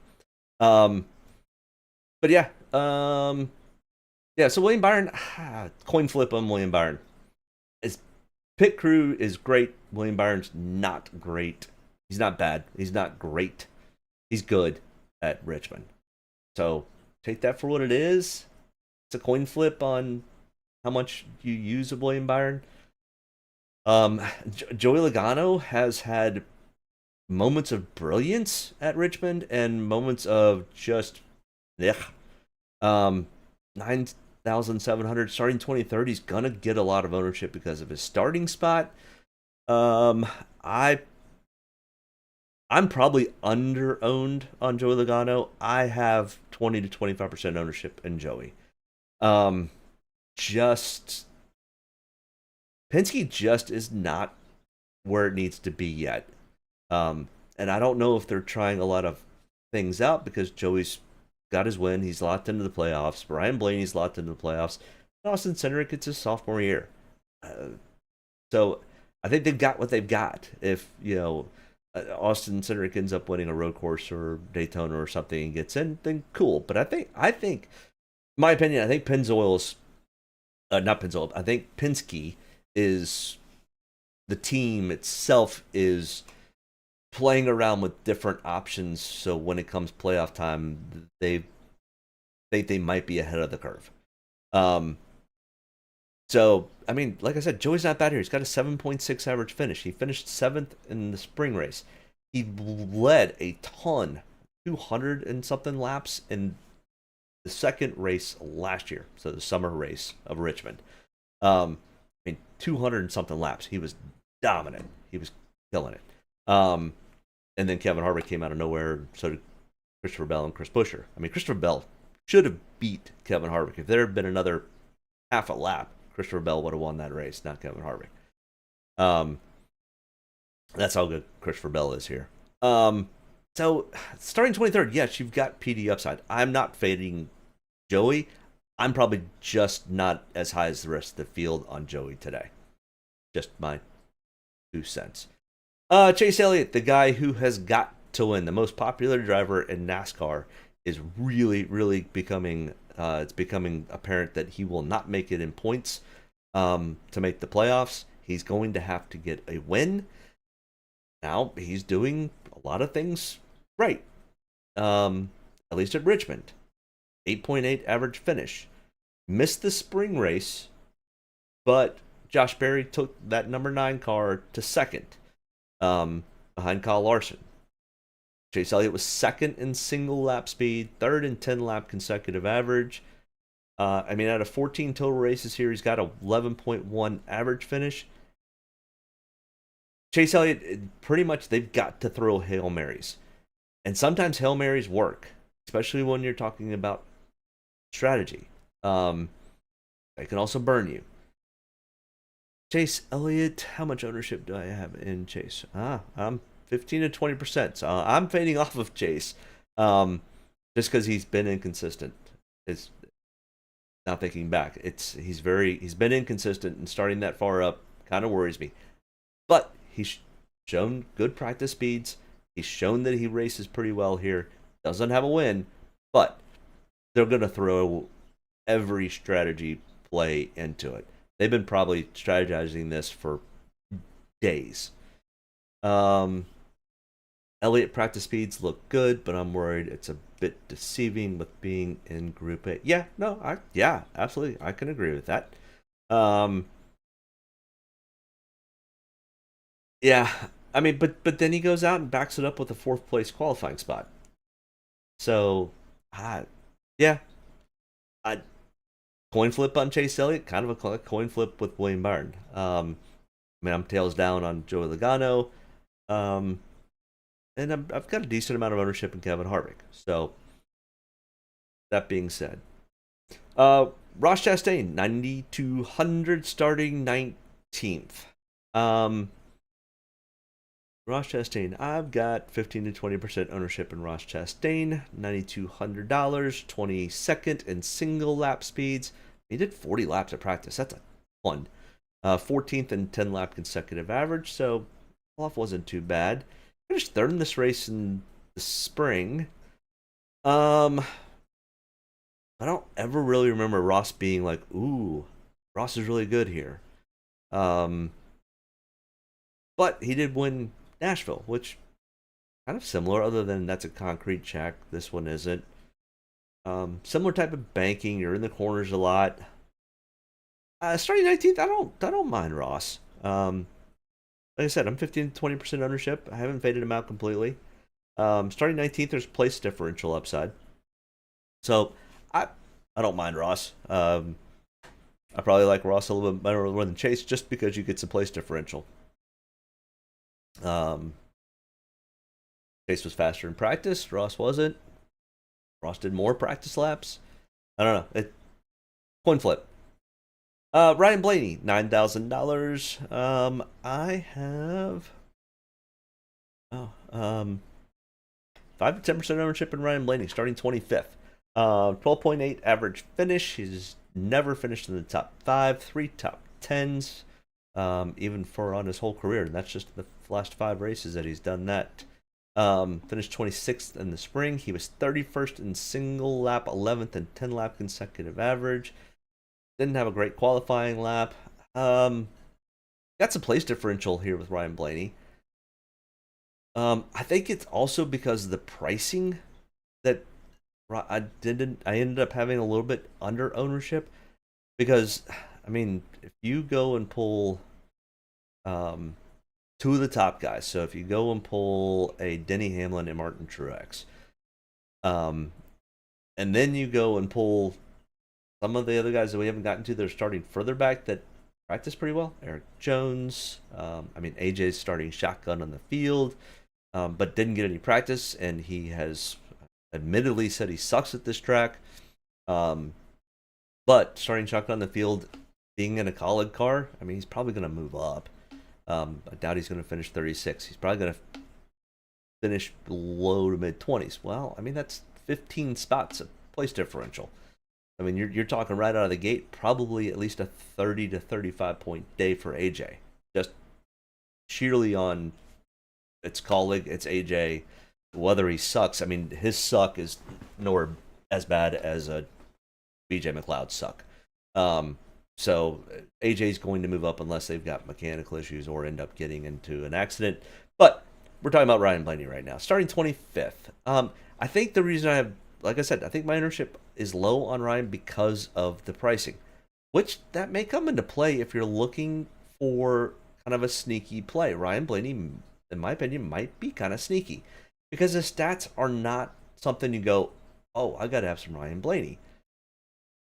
but yeah, yeah. So William Byron, coin flip on William Byron. His pit crew is great. William Byron's not great. He's not bad. He's not great. He's good at Richmond. So take that for what it is. It's a coin flip on how much you use of William Byron. Joey Logano has had moments of brilliance at Richmond and moments of just 9,700 starting 23rd. He's gonna get a lot of ownership because of his starting spot. I'm probably under owned on Joey Logano. I have 20 to 25% ownership in Joey. Penske just is not where it needs to be yet. And I don't know if they're trying a lot of things out because Joey's got his win. He's locked into the playoffs. Brian Blaney's locked into the playoffs. Austin Cindric, it's his sophomore year. So I think they've got what they've got. If, Austin Cindric ends up winning a road course or Daytona or something and gets in, then cool. But I think, in my opinion, I think Pennzoil's, not Pennzoil, I think Penske is, the team itself is playing around with different options, so when it comes playoff time, they think they might be ahead of the curve. So, I mean, like I said, Joey's not bad here. He's got a 7.6 average finish. He finished 7th in the spring race. He led a ton, 200 and something laps in the second race last year, so the summer race of Richmond. 200 and something laps. He was dominant. He was killing it. And then Kevin Harvick came out of nowhere. So did Christopher Bell and Chris Buescher. I mean, Christopher Bell should have beat Kevin Harvick. If there had been another half a lap, Christopher Bell would have won that race, not Kevin Harvick. That's how good Christopher Bell is here. So starting 23rd, yes, you've got PD upside. I'm not fading Joey. I'm probably just not as high as the rest of the field on Joey today. Just my 2 cents. Chase Elliott, the guy who has got to win, the most popular driver in NASCAR, is really, really becoming. It's becoming apparent that he will not make it in points to make the playoffs. He's going to have to get a win. Now he's doing a lot of things right. At least at Richmond, 8.8 average finish. Missed the spring race, but Josh Berry took that number 9 car to second, behind Kyle Larson. Chase Elliott was second in single lap speed, third in 10 lap consecutive average. Out of 14 total races here, he's got a 11.1 average finish. Chase Elliott, pretty much, they've got to throw Hail Marys. And sometimes Hail Marys work, especially when you're talking about strategy. They can also burn you. Chase Elliott, how much ownership do I have in Chase? I'm 15 to 20%. So I'm fading off of Chase, just because he's been inconsistent. It's now thinking back, he's been inconsistent, and starting that far up kind of worries me. But he's shown good practice speeds. He's shown that he races pretty well here. Doesn't have a win, but they're going to throw every strategy play into it. They've been probably strategizing this for days. Elliott practice speeds look good, but I'm worried it's a bit deceiving with being in Group A. Yeah, absolutely. I can agree with that. But then he goes out and backs it up with a 4th place qualifying spot. So, coin flip on Chase Elliott, kind of a coin flip with William Byron. I'm tails down on Joey Logano, and I've got a decent amount of ownership in Kevin Harvick. So, that being said, Ross Chastain, 9,200, starting 19th. Ross Chastain, I've got 15 to 20% ownership in Ross Chastain, $9,200, 22nd in single lap speeds. He did 40 laps at practice. That's a ton. 14th in 10 lap consecutive average, so off wasn't too bad. Finished 3rd in this race in the spring. I don't ever really remember Ross being like, ooh, Ross is really good here. But he did win Nashville, which kind of similar, other than that's a concrete track. This one isn't. Similar type of banking. You're in the corners a lot. Starting 19th, I don't mind Ross. Like I said, I'm 15 to 20% ownership. I haven't faded him out completely. Starting 19th, there's place differential upside. So I don't mind Ross. I probably like Ross a little bit better than Chase, just because you get some place differential. Chase was faster in practice. Ross wasn't. Ross did more practice laps. I don't know. Coin flip. Ryan Blaney, $9,000. I have 5 to 10% ownership in Ryan Blaney, starting 25th. 12.8 average finish. He's never finished in the top 5, 3 top 10s, even for on his whole career. And that's just the last 5 races that he's done that. Finished 26th in the spring. He was 31st in single lap, 11th in 10 lap consecutive average. Didn't have a great qualifying lap. Got some place differential here with Ryan Blaney. I think it's also because of the pricing that I ended up having a little bit under ownership, because if you go and pull 2 of the top guys, so if you go and pull a Denny Hamlin and Martin Truex, and then you go and pull some of the other guys that we haven't gotten to that are starting further back that practice pretty well. Eric Jones, AJ's starting shotgun on the field, but didn't get any practice, and he has admittedly said he sucks at this track. But starting shotgun on the field, being in a college car, he's probably going to move up. I doubt he's going to finish 36. He's probably going to finish low to mid 20s. Well, that's 15 spots of place differential. You're talking right out of the gate, probably at least a 30 to 35 point day for AJ. Just sheerly on its colleague, it's AJ. Whether he sucks, I mean, his suck is nowhere as bad as a BJ McLeod's suck. So AJ's going to move up unless they've got mechanical issues or end up getting into an accident. But we're talking about Ryan Blaney right now, starting 25th. I think the reason I have, like I said, I think my ownership is low on Ryan because of the pricing, which that may come into play if you're looking for kind of a sneaky play. Ryan Blaney, in my opinion, might be kind of sneaky because his stats are not something you go, oh, I got to have some Ryan Blaney.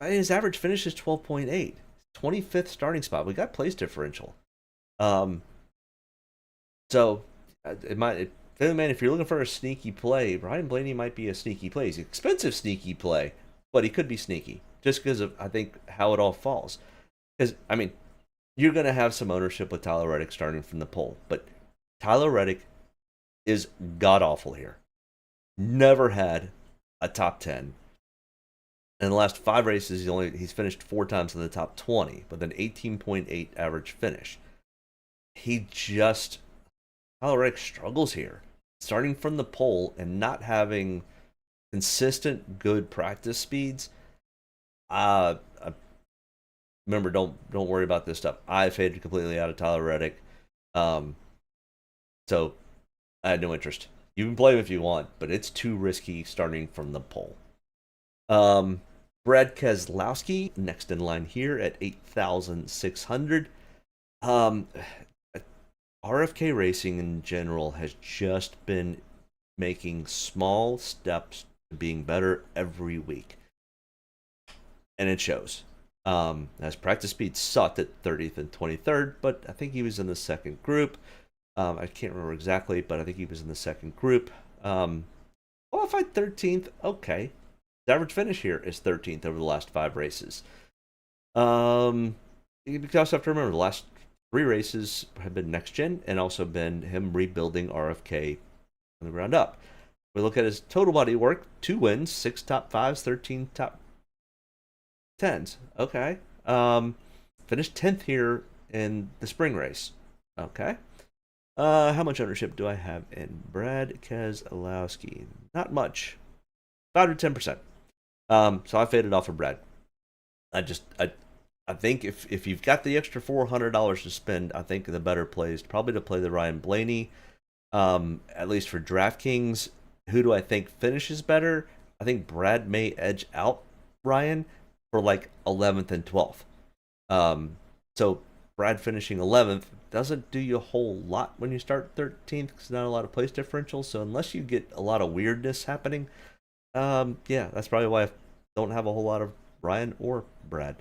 His average finish is 12.8, 25th starting spot. We got place differential. So it might, man, if you're looking for a sneaky play, Ryan Blaney might be a sneaky play. He's an expensive sneaky play, but he could be sneaky just because of, I think, how it all falls. Because, I mean, you're going to have some ownership with Tyler Reddick starting from the pole, but Tyler Reddick is god-awful here. Never had a top 10. In the last 5 races, he's finished 4 times in the top 20 with an 18.8 average finish. Tyler Reddick struggles here, starting from the pole and not having consistent good practice speeds. Remember, don't worry about this stuff. I faded completely out of Tyler Reddick, so I had no interest. You can play him if you want, but it's too risky starting from the pole. Brad Keselowski, next in line here at 8,600. RFK Racing in general has just been making small steps to being better every week. And it shows. As practice speed sucked at 30th and 23rd, but I think he was in the second group. I can't remember exactly, but I think he was in the second group. Qualified 13th, okay. His average finish here is 13th over the last 5 races. You also have to remember the last 3 races have been next gen and also been him rebuilding RFK from the ground up. We look at his total body work: 2 wins, 6 top 5s, 13 top 10s. Okay. Finished 10th here in the spring race. Okay. How much ownership do I have in Brad Keselowski? Not much. 5 to 10%. So I faded off of Brad. I think if you've got the extra $400 to spend, I think the better play is probably to play the Ryan Blaney. At least for Draftkings. Who do I think finishes better? I think Brad may edge out Ryan for like 11th and 12th. So Brad finishing 11th doesn't do you a whole lot when you start 13th because not a lot of place differential. So unless you get a lot of weirdness happening, yeah, that's probably why I don't have a whole lot of Ryan or Brad.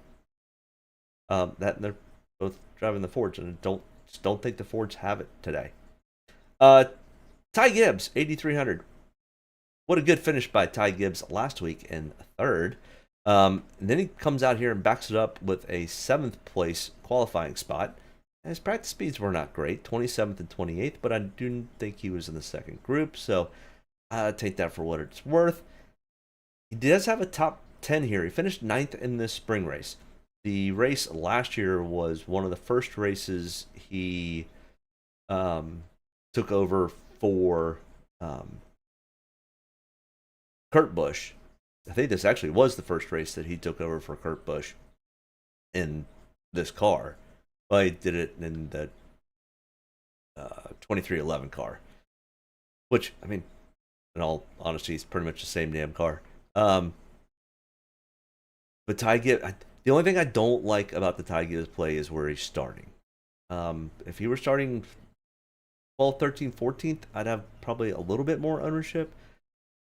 That and they're both driving the Fords, and don't think the Fords have it today. Ty Gibbs, 8,300. What a good finish by Ty Gibbs last week in 3rd. And then he comes out here and backs it up with a 7th place qualifying spot. And his practice speeds were not great, 27th and 28th, but I do think he was in the second group, so take that for what it's worth. He does have a top 10 here. He finished 9th in this spring race. The race last year was one of the first races he took over for Kurt Busch. I think this actually was the first race that he took over for Kurt Busch in this car. Well, he did it in the 2311 car, which, I mean, in all honesty, is pretty much the same damn car. But Ty Gibbs, the only thing I don't like about the Ty Gibbs play is where he's starting. If he were starting 12th, 13th, 14th, I'd have probably a little bit more ownership.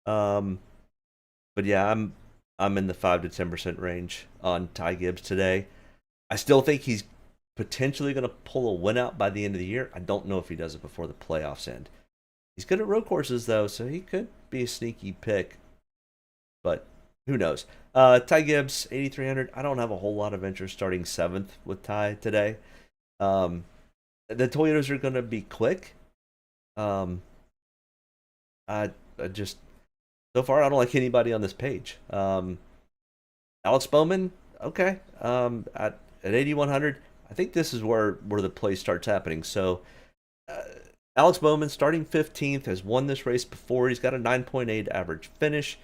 But yeah, I'm in the 5 to 10% range on Ty Gibbs today. I still think he's potentially going to pull a win out by the end of the year. I don't know if he does it before the playoffs end. He's good at road courses though, so he could be a sneaky pick. But who knows? Ty Gibbs, 8,300. I don't have a whole lot of interest starting 7th with Ty today. The Toyotas are going to be quick. I just, so far, I don't like anybody on this page. Alex Bowman, okay. At 8,100, I think this is where the play starts happening. So Alex Bowman, starting 15th, has won this race before. He's got a 9.8 average finish.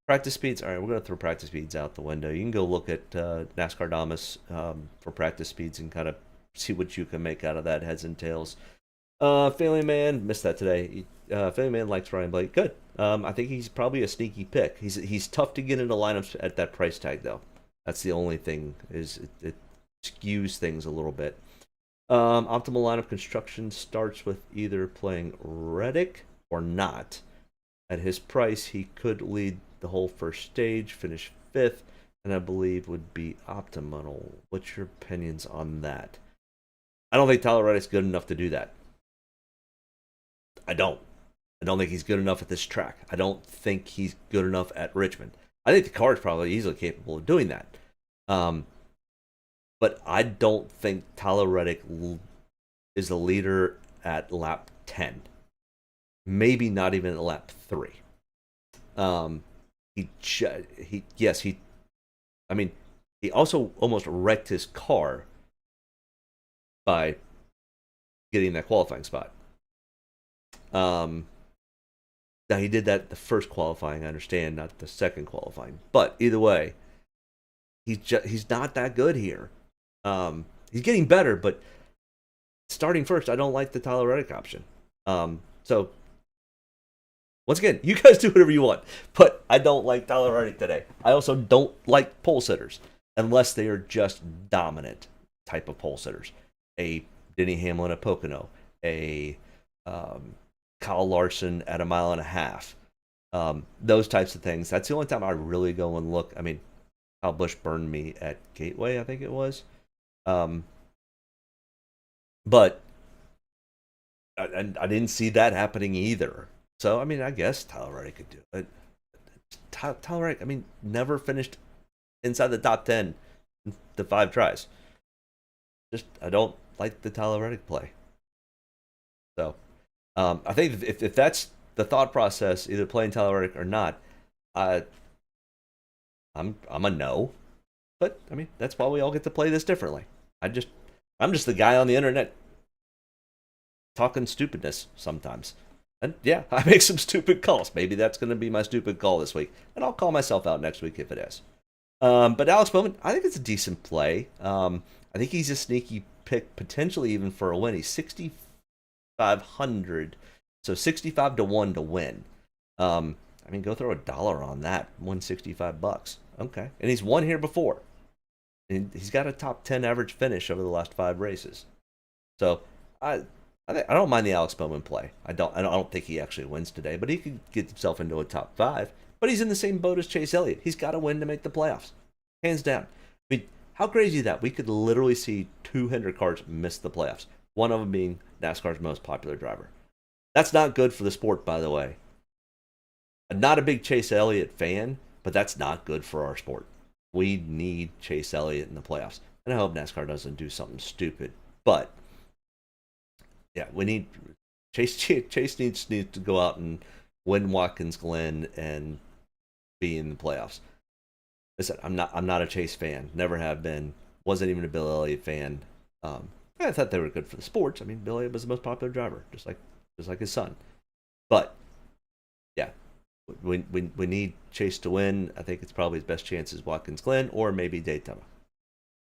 Practice speeds. All right, we're going to throw practice speeds out the window. You can go look at NASCAR Damas for practice speeds and kind of see what you can make out of that, heads and tails. Family Man, missed that today. Family Man likes Ryan Blake. Good. I think he's probably a sneaky pick. He's tough to get into lineups at that price tag, though. That's the only thing, is it skews things a little bit. Optimal lineup construction starts with either playing Reddick or not. At his price, he could lead the whole first stage, finish 5th, and I believe would be optimal. What's your opinions on that? I don't think Tyler Reddick's good enough to do that. I don't think he's good enough at this track. I don't think he's good enough at Richmond. I think the car is probably easily capable of doing that. But I don't think Tyler Reddick is the leader at lap 10. Maybe not even at lap 3. He also almost wrecked his car by getting that qualifying spot. Now he did that the first qualifying, I understand, not the second qualifying. But either way, he's not that good here. He's getting better, but starting first, I don't like the Tyler Reddick option. So once again, you guys do whatever you want, but I don't like Tyler Reddick today. I also don't like pole sitters unless they are just dominant type of pole sitters. A Denny Hamlin at Pocono, a Kyle Larson at 1.5 miles. Those types of things. That's the only time I really go and look. I mean, Kyle Busch burned me at Gateway, I think it was. But I didn't see that happening either. So, I mean, I guess Tyler Reddick could do it. Tyler Reddick, I mean, never finished inside the top 10 in the 5 tries. Just, I don't like the Tyler Reddick play. So, I think if that's the thought process, either playing Tyler Reddick or not, I'm a no. But, I mean, that's why we all get to play this differently. I'm just the guy on the internet talking stupidness sometimes. And yeah, I make some stupid calls. Maybe that's going to be my stupid call this week. And I'll call myself out next week if it is. But Alex Bowman, I think it's a decent play. I think he's a sneaky pick, potentially even for a win. He's 6,500, so 65 to 1 to win. I mean, go throw $1 on that, $165. Okay. And he's won here before. And he's got a top 10 average finish over the last 5 races. So I don't mind the Alex Bowman play. I don't think he actually wins today, but he could get himself into a top 5. But he's in the same boat as Chase Elliott. He's got to win to make the playoffs, hands down. I mean, how crazy is that? We could literally see 2 Hendrick cars miss the playoffs. One of them being NASCAR's most popular driver. That's not good for the sport, by the way. I'm not a big Chase Elliott fan, but that's not good for our sport. We need Chase Elliott in the playoffs. And I hope NASCAR doesn't do something stupid. But yeah, we need Chase needs to go out and win Watkins Glen and be in the playoffs. Listen, I'm not a Chase fan. Never have been. Wasn't even a Bill Elliott fan. I thought they were good for the sports. I mean, Bill Elliott was the most popular driver, just like his son. But yeah, we need Chase to win. I think it's probably his best chance is Watkins Glen or maybe Daytona.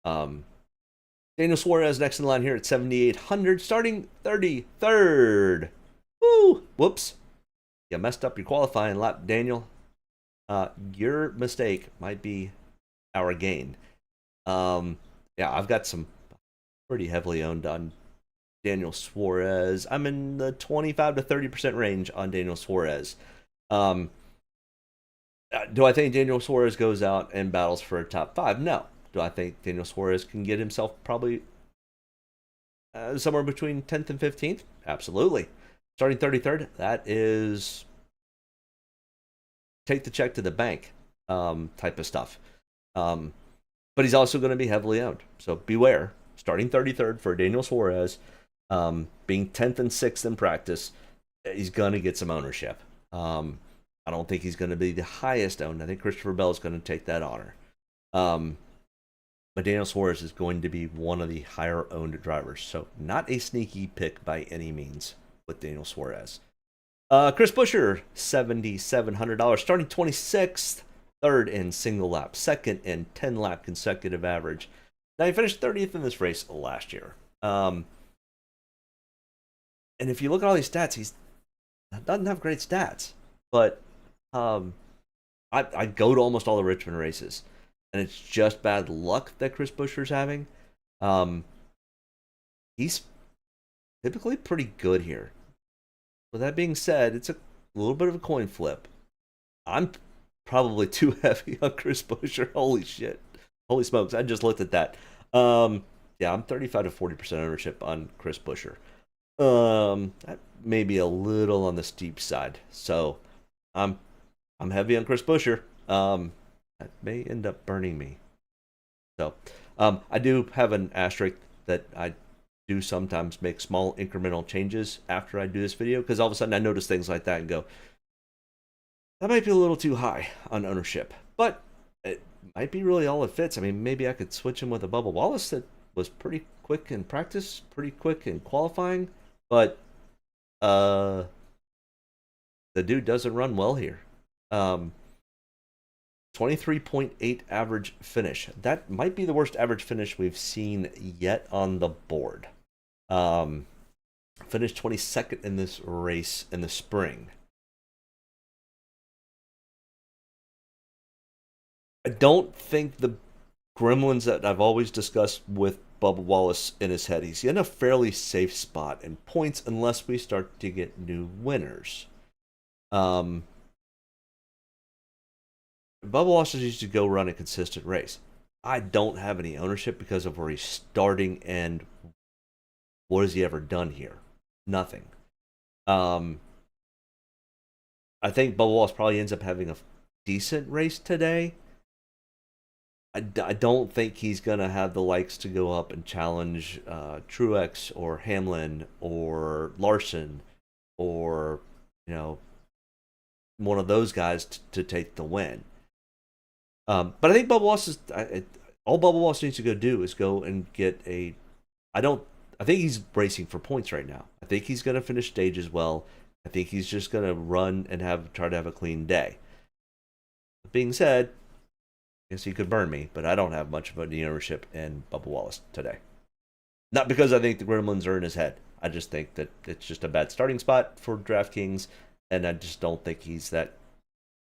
Daniel Suarez next in line here at 7,800, starting 33rd. Woo! Whoops. You messed up your qualifying lap, Daniel. Your mistake might be our gain. Yeah, I've got some pretty heavily owned on Daniel Suarez. I'm in the 25 to 30% range on Daniel Suarez. Do I think Daniel Suarez goes out and battles for a top 5? No. Do I think Daniel Suarez can get himself probably somewhere between 10th and 15th? Absolutely. Starting 33rd, that is take the check to the bank type of stuff. But he's also going to be heavily owned. So beware. Starting 33rd for Daniel Suarez, being 10th and 6th in practice, he's going to get some ownership. I don't think he's going to be the highest owned. I think Christopher Bell is going to take that honor. but Daniel Suarez is going to be one of the higher owned drivers. So not a sneaky pick by any means with Daniel Suarez. Chris Buescher, $7,700, starting 26th, third in single lap, second in 10 lap consecutive average. Now he finished 30th in this race last year. And if you look at all these stats, he doesn't have great stats. But I go to almost all the Richmond races, and it's just bad luck that Chris Buescher's having. He's typically pretty good here. With that being said, it's a little bit of a coin flip. I'm probably too heavy on Chris Buescher. Holy shit. Holy smokes. I just looked at that. Yeah, I'm 35 to 40% ownership on Chris Buescher. That may be a little on the steep side. So I'm heavy on Chris Buescher. That may end up burning me. So I do have an asterisk that I do sometimes make small incremental changes after I do this video, because all of a sudden I notice things like that and go, that might be a little too high on ownership, but it might be really all it fits. I mean, maybe I could switch him with a Bubba Wallace that was pretty quick in practice, pretty quick in qualifying, but the dude doesn't run well here. 23.8 average finish. That might be the worst average finish we've seen yet on the board. Finished 22nd in this race in the spring. I don't think the gremlins that I've always discussed with Bubba Wallace in his head. He's in a fairly safe spot in points unless we start to get new winners. Bubba Wallace used to go run a consistent race. I don't have any ownership because of where he's starting and what has he ever done here? Nothing. I think Bubba Wallace probably ends up having a decent race today. I don't think he's going to have the likes to go up and challenge Truex or Hamlin or Larson or, one of those guys to take the win. But I think Bubba Wallace all Bubba Wallace needs to go do is go and get I think he's racing for points right now. I think he's going to finish stages well. I think he's just going to run and try to have a clean day. That being said, I guess he could burn me, but I don't have much of any ownership in Bubba Wallace today. Not because I think the gremlins are in his head. I just think that it's just a bad starting spot for Draftkings, and I just don't think he's that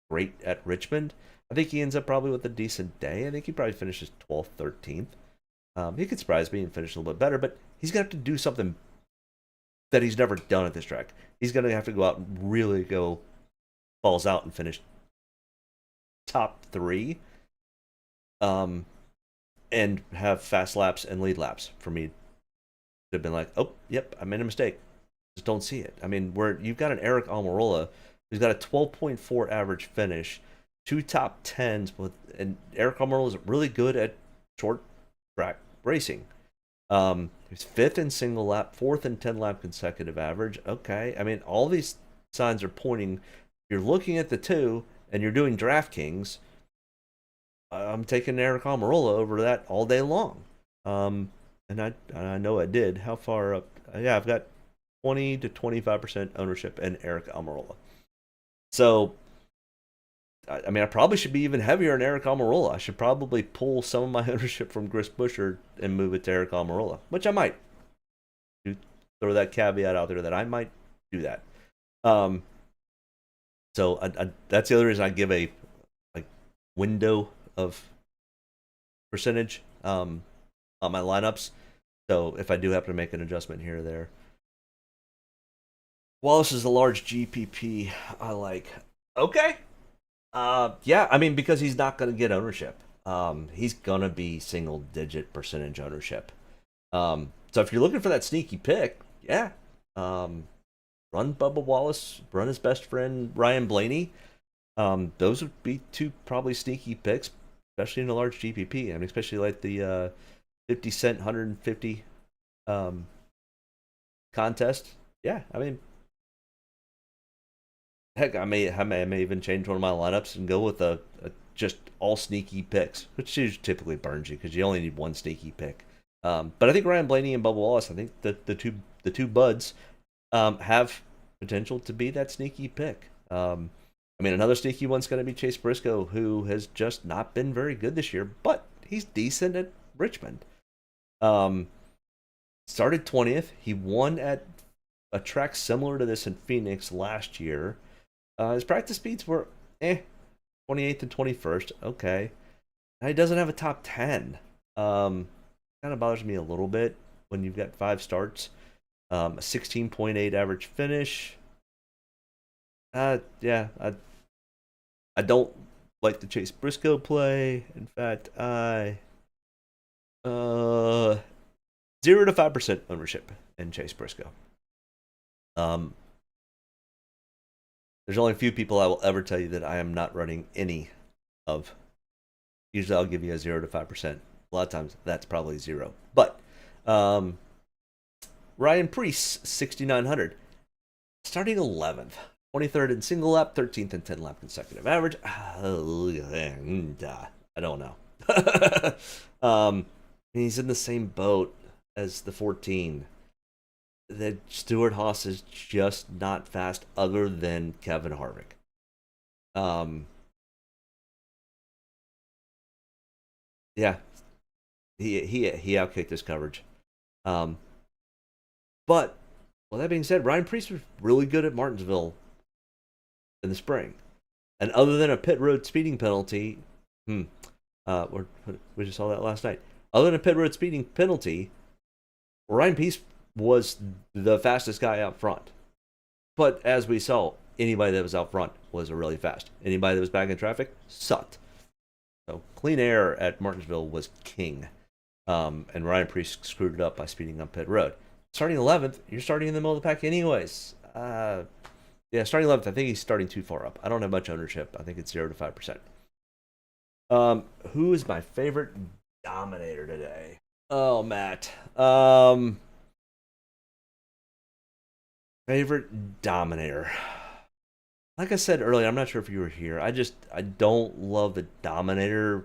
great at Richmond. I think he ends up probably with a decent day. I think he probably finishes 12th, 13th. He could surprise me and finish a little bit better, but he's going to have to do something that he's never done at this track. He's going to have to go out and really go balls out and finish top 3. And have fast laps and lead laps for me to have been like, oh, yep, I made a mistake. Just don't see it. I mean, you've got an Eric Almirola who's got a 12.4 average finish, 2 top 10s, and Eric Almirola is really good at short track racing. He's 5th in single lap, 4th in 10 lap consecutive average. Okay, I mean, all these signs are pointing. If you're looking at the 2 and you're doing DraftKings, I'm taking Eric Almirola over that all day long. And I know I did. How far up? Yeah, I've got 20 to 25% ownership in Eric Almirola. So, I mean, I probably should be even heavier on Eric Almirola. I should probably pull some of my ownership from Chris Buescher and move it to Eric Almirola, which I might. Throw that caveat out there that I might do that. So that's the other reason I give a window of percentage on my lineups. So if I do happen to make an adjustment here or there. Wallace is a large GPP. I like. Okay. Yeah, I mean, because he's not going to get ownership. He's going to be single-digit percentage ownership. So if you're looking for that sneaky pick, yeah. Run Bubba Wallace, run his best friend Ryan Blaney. Those would be 2 probably sneaky picks, especially in a large GPP. I mean, especially like the 50 cent 150 contest. Yeah, I mean, heck, I may even change one of my lineups and go with a just all sneaky picks, which typically burns you because you only need one sneaky pick. But I think Ryan Blaney and Bubba Wallace, I think the two buds have potential to be that sneaky pick. I mean, another sneaky one's going to be Chase Briscoe, who has just not been very good this year, but he's decent at Richmond. Started 20th. He won at a track similar to this in Phoenix last year. His practice speeds were 28th and 21st. Okay. Now he doesn't have a top 10. Kind of bothers me a little bit when you've got 5 starts. A 16.8 average finish. Yeah, I don't like the Chase Briscoe play. In fact, 0 to 5% ownership in Chase Briscoe. There's only a few people I will ever tell you that I am not running any of. Usually I'll give you a 0 to 5%. A lot of times that's probably 0. But Ryan Preece, 6,900. Starting 11th. 23rd in single lap, 13th in 10 lap consecutive average. I don't know. He's in the same boat as the 14. The Stuart Haas is just not fast other than Kevin Harvick. Yeah. He outkicked his coverage. But well, that being said, Ryan Preece was really good at Martinsville in the spring. And other than a pit road speeding penalty, we just saw that last night. Other than a pit road speeding penalty, Ryan Preece was the fastest guy out front. But as we saw, anybody that was out front was really fast. Anybody that was back in traffic sucked. So clean air at Martinsville was king. And Ryan Preece screwed it up by speeding up pit road. Starting 11th, you're starting in the middle of the pack anyways. Yeah, starting 11th, I think he's starting too far up. I don't have much ownership. I think it's 0 to 5%. Who is my favorite dominator today? Oh, Matt. Favorite dominator. Like I said earlier, I'm not sure if you were here. I don't love the dominator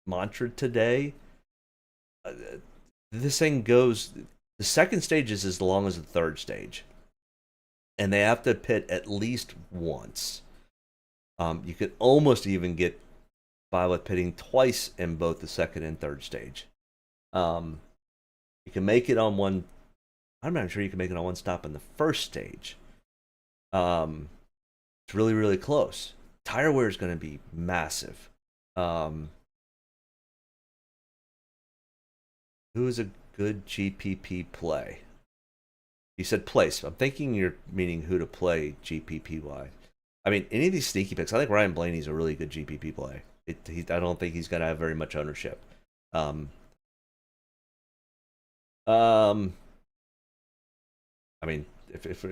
mantra today. This thing goes, the second stage is as long as the third stage, and they have to pit at least once. You could almost even get by with pitting twice in both the second and third stage. You can make it on one. I'm not sure you can make it on one stop in the first stage. It's really, really close. Tire wear is going to be massive. Who is a good GPP play? You said place. I'm thinking you're meaning who to play GPP-wise. I mean, any of these sneaky picks, I think Ryan Blaney's a really good GPP play. I don't think he's going to have very much ownership. I mean, if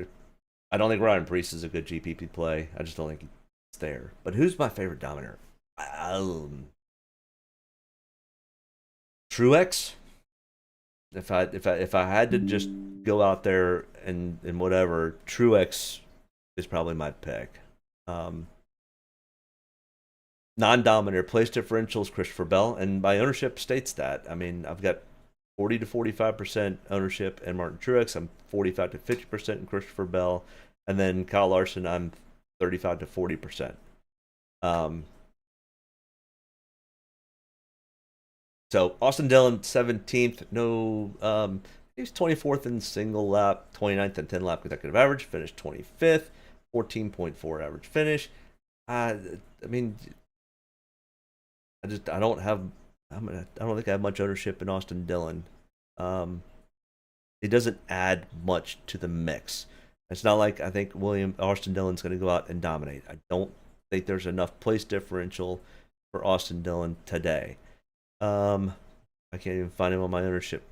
I don't think Ryan Preece is a good GPP play. I just don't think he's there. But who's my favorite dominator? Truex. If I had to just go out there and whatever, Truex is probably my pick. Non-dominator place differentials, Christopher Bell, and my ownership states that. I mean, I've got 40 to 45% ownership in Martin Truex. I'm 45 to 50% in Christopher Bell, and then Kyle Larson, I'm 35 to 40%. So Austin Dillon, 17th. No, he was 24th in single lap, 29th in 10 lap consecutive average. Finished 25th, 14.4 average finish. I mean, I don't think I have much ownership in Austin Dillon. It doesn't add much to the mix. It's not like I think Austin Dillon's going to go out and dominate. I don't think there's enough place differential for Austin Dillon today. I can't even find him on my ownership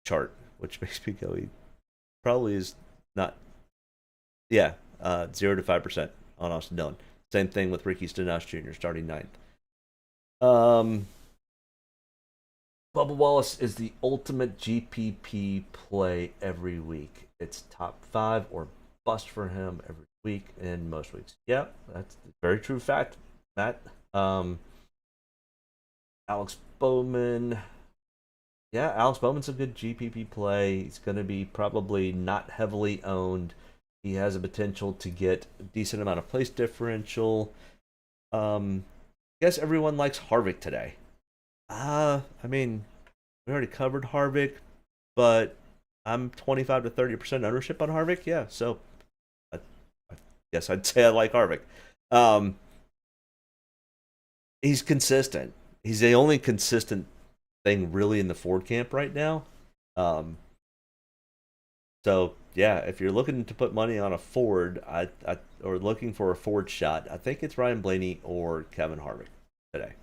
chart, which makes me go, he probably is not. Yeah, 0 to 5% on Austin Dillon. Same thing with Ricky Stenhouse Jr. starting 9th. Bubba Wallace is the ultimate GPP play every week. It's top 5 or bust for him every week and most weeks. Yeah, that's a very true fact, Matt. Alex Bowman. Yeah, Alex Bowman's a good GPP play. He's going to be probably not heavily owned. He has a potential to get a decent amount of place differential. I guess everyone likes Harvick today. I mean, we already covered Harvick, but I'm 25 to 30% ownership on Harvick. Yeah, so I guess I'd say I like Harvick. He's consistent. He's the only consistent thing really in the Ford camp right now. So yeah, if you're looking to put money on a Ford, or looking for a Ford shot, I think it's Ryan Blaney or Kevin Harvick today.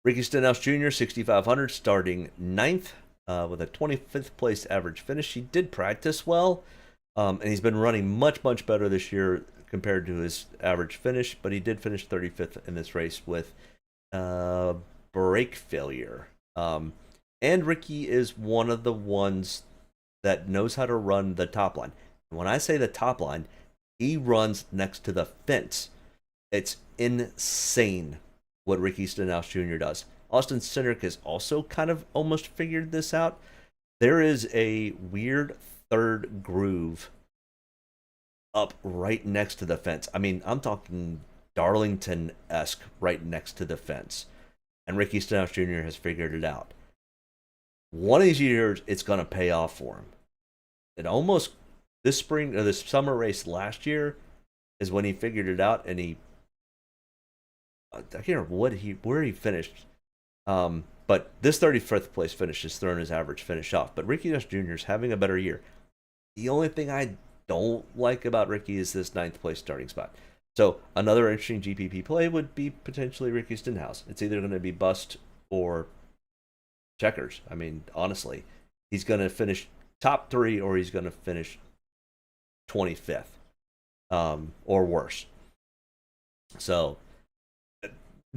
Ricky Stenhouse Jr. 6,500, starting 9th with a 25th place average finish. He did practice well, and he's been running much better this year compared to his average finish. But he did finish 35th in this race with brake failure. And Ricky is one of the ones that knows how to run the top line. And when I say the top line, he runs next to the fence. It's insane what Ricky Stenhouse Jr. does. Austin Cindric has also kind of almost figured this out. There is a weird third groove up right next to the fence. I mean, I'm talking Darlington-esque right next to the fence. And Ricky Stenhouse Jr. has figured it out. One of these years, it's going to pay off for him. It almost, this spring, or this summer race last year, is when he figured it out, and I can't remember where he finished. But this 35th place finish has thrown his average finish off. But Ricky Stenhouse Jr. is having a better year. The only thing I don't like about Ricky is this 9th place starting spot. So another interesting GPP play would be potentially Ricky Stenhouse. It's either going to be bust or checkers. I mean, honestly, he's going to finish top 3 or he's going to finish 25th or worse. So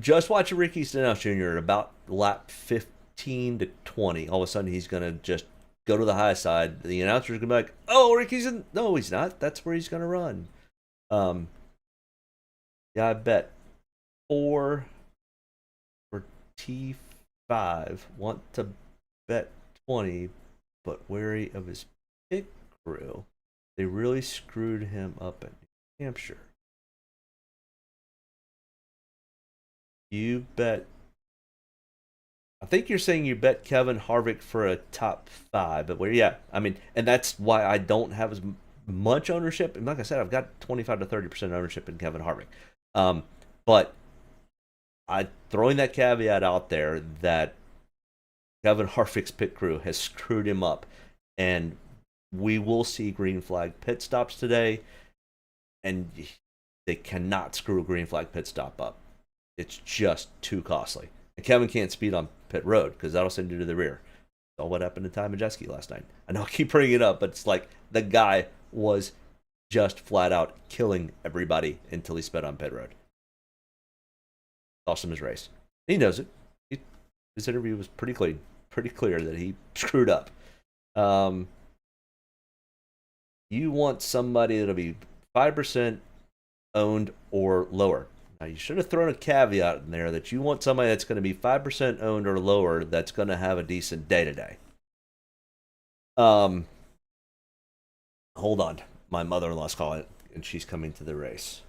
just watch Ricky Stenhouse Jr. at about lap 15 to 20. All of a sudden, he's going to just go to the high side. The announcer's going to be like, oh, Ricky's in. No, he's not. That's where he's going to run. Yeah, I bet 4 for T5. Want to bet 20, but wary of his pit crew. They really screwed him up at New Hampshire. You bet. I think you're saying you bet Kevin Harvick for a top 5, but yeah, I mean, and that's why I don't have as much ownership. And like I said, I've got 25 to 30% ownership in Kevin Harvick. But I throwing that caveat out there that Kevin Harvick's pit crew has screwed him up, and we will see green flag pit stops today, and they cannot screw a green flag pit stop up. It's just too costly. And Kevin can't speed on pit road because that'll send you to the rear. That's all what happened to Ty Majeski last night. I know I keep bringing it up, but it's like the guy was just flat out killing everybody until he sped on pit road. Lost him his race. He knows it. His interview was pretty clear that he screwed up. You want somebody that'll be 5% owned or lower. Now, you should have thrown a caveat in there that you want somebody that's going to be 5% owned or lower that's going to have a decent day today. Hold on. My mother-in-law's calling, and she's coming to the race.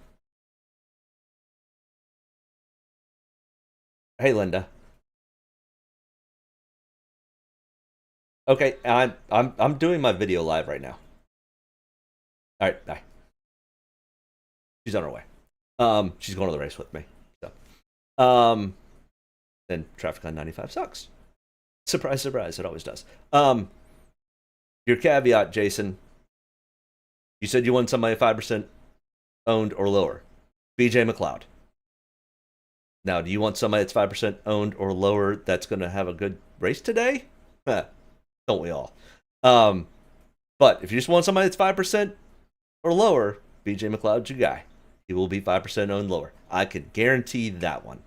Hey, Linda. Okay, I'm doing my video live right now. All right, bye. She's on her way. She's going to the race with me. So, then traffic on 95 sucks. Surprise, surprise, it always does. Your caveat, Jason. You said you want somebody 5% owned or lower. BJ McLeod. Now, do you want somebody that's 5% owned or lower that's going to have a good race today? Don't we all? But if you just want somebody that's 5% or lower, BJ McLeod's your guy. He will be 5% owned lower. I could guarantee that one.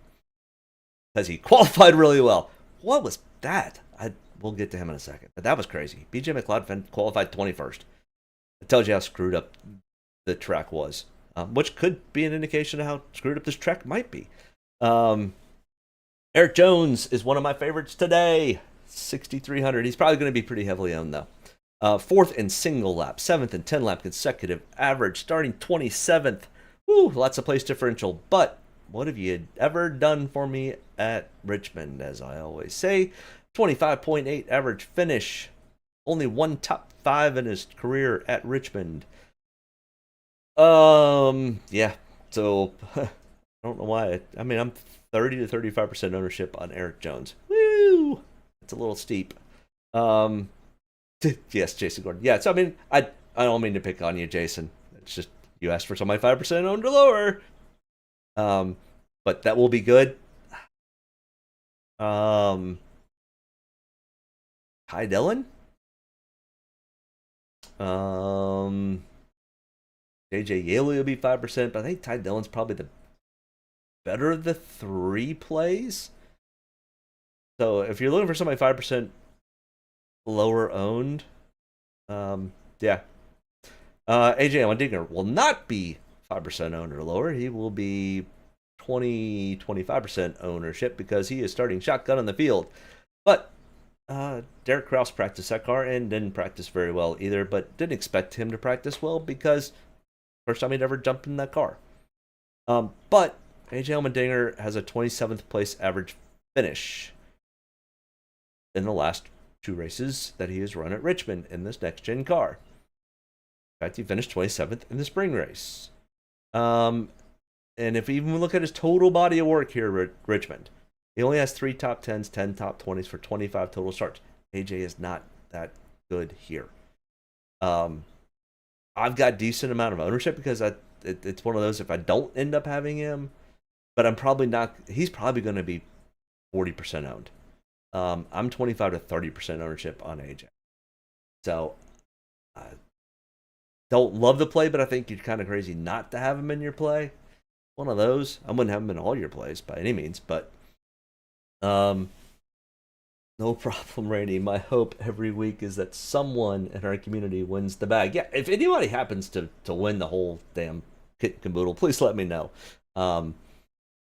Because he qualified really well. What was that? We'll get to him in a second. But that was crazy. BJ McLeod qualified 21st. It tells you how screwed up the track was, which could be an indication of how screwed up this track might be. Eric Jones is one of my favorites today. 6,300. He's probably going to be pretty heavily owned, though. Fourth in single lap, seventh in 10 lap consecutive average, starting 27th. Woo, lots of place differential. But what have you ever done for me at Richmond? As I always say, 25.8 average finish. Only one top 5 in his career at Richmond. Yeah. So I don't know why. I mean, I'm 30 to 35% ownership on Eric Jones. Woo! It's a little steep. Yes, Jason Gordon. Yeah, so I mean, I don't mean to pick on you, Jason. It's just you asked for somebody 5% owned or lower. But that will be good. Ty Dillon? JJ Yaley will be 5%, but I think Ty Dillon's probably the better of the 3 plays. So if you're looking for somebody 5% lower owned, yeah. AJ Allmendinger will not be 5% owned or lower. He will be 25% ownership because he is starting shotgun on the field. But Derek Kraus practiced that car and didn't practice very well either, but didn't expect him to practice well because first time he'd ever jumped in that car. But AJ Allmendinger has a 27th place average finish in the last 2 races that he has run at Richmond in this next-gen car. In fact, he finished 27th in the spring race. And if even we look at his total body of work here at Richmond, he only has 3 top 10s, 10 top 20s for 25 total starts. AJ is not that good here. I've got decent amount of ownership because it's one of those, if I don't end up having him, but I'm probably not, he's probably going to be 40% owned. I'm 25 to 30% ownership on AJ. So, don't love the play, but I think you're kind of crazy not to have him in your play. One of those. I wouldn't have him in all your plays by any means, but no problem, Randy. My hope every week is that someone in our community wins the bag. Yeah, if anybody happens to win the whole damn kit and caboodle, please let me know.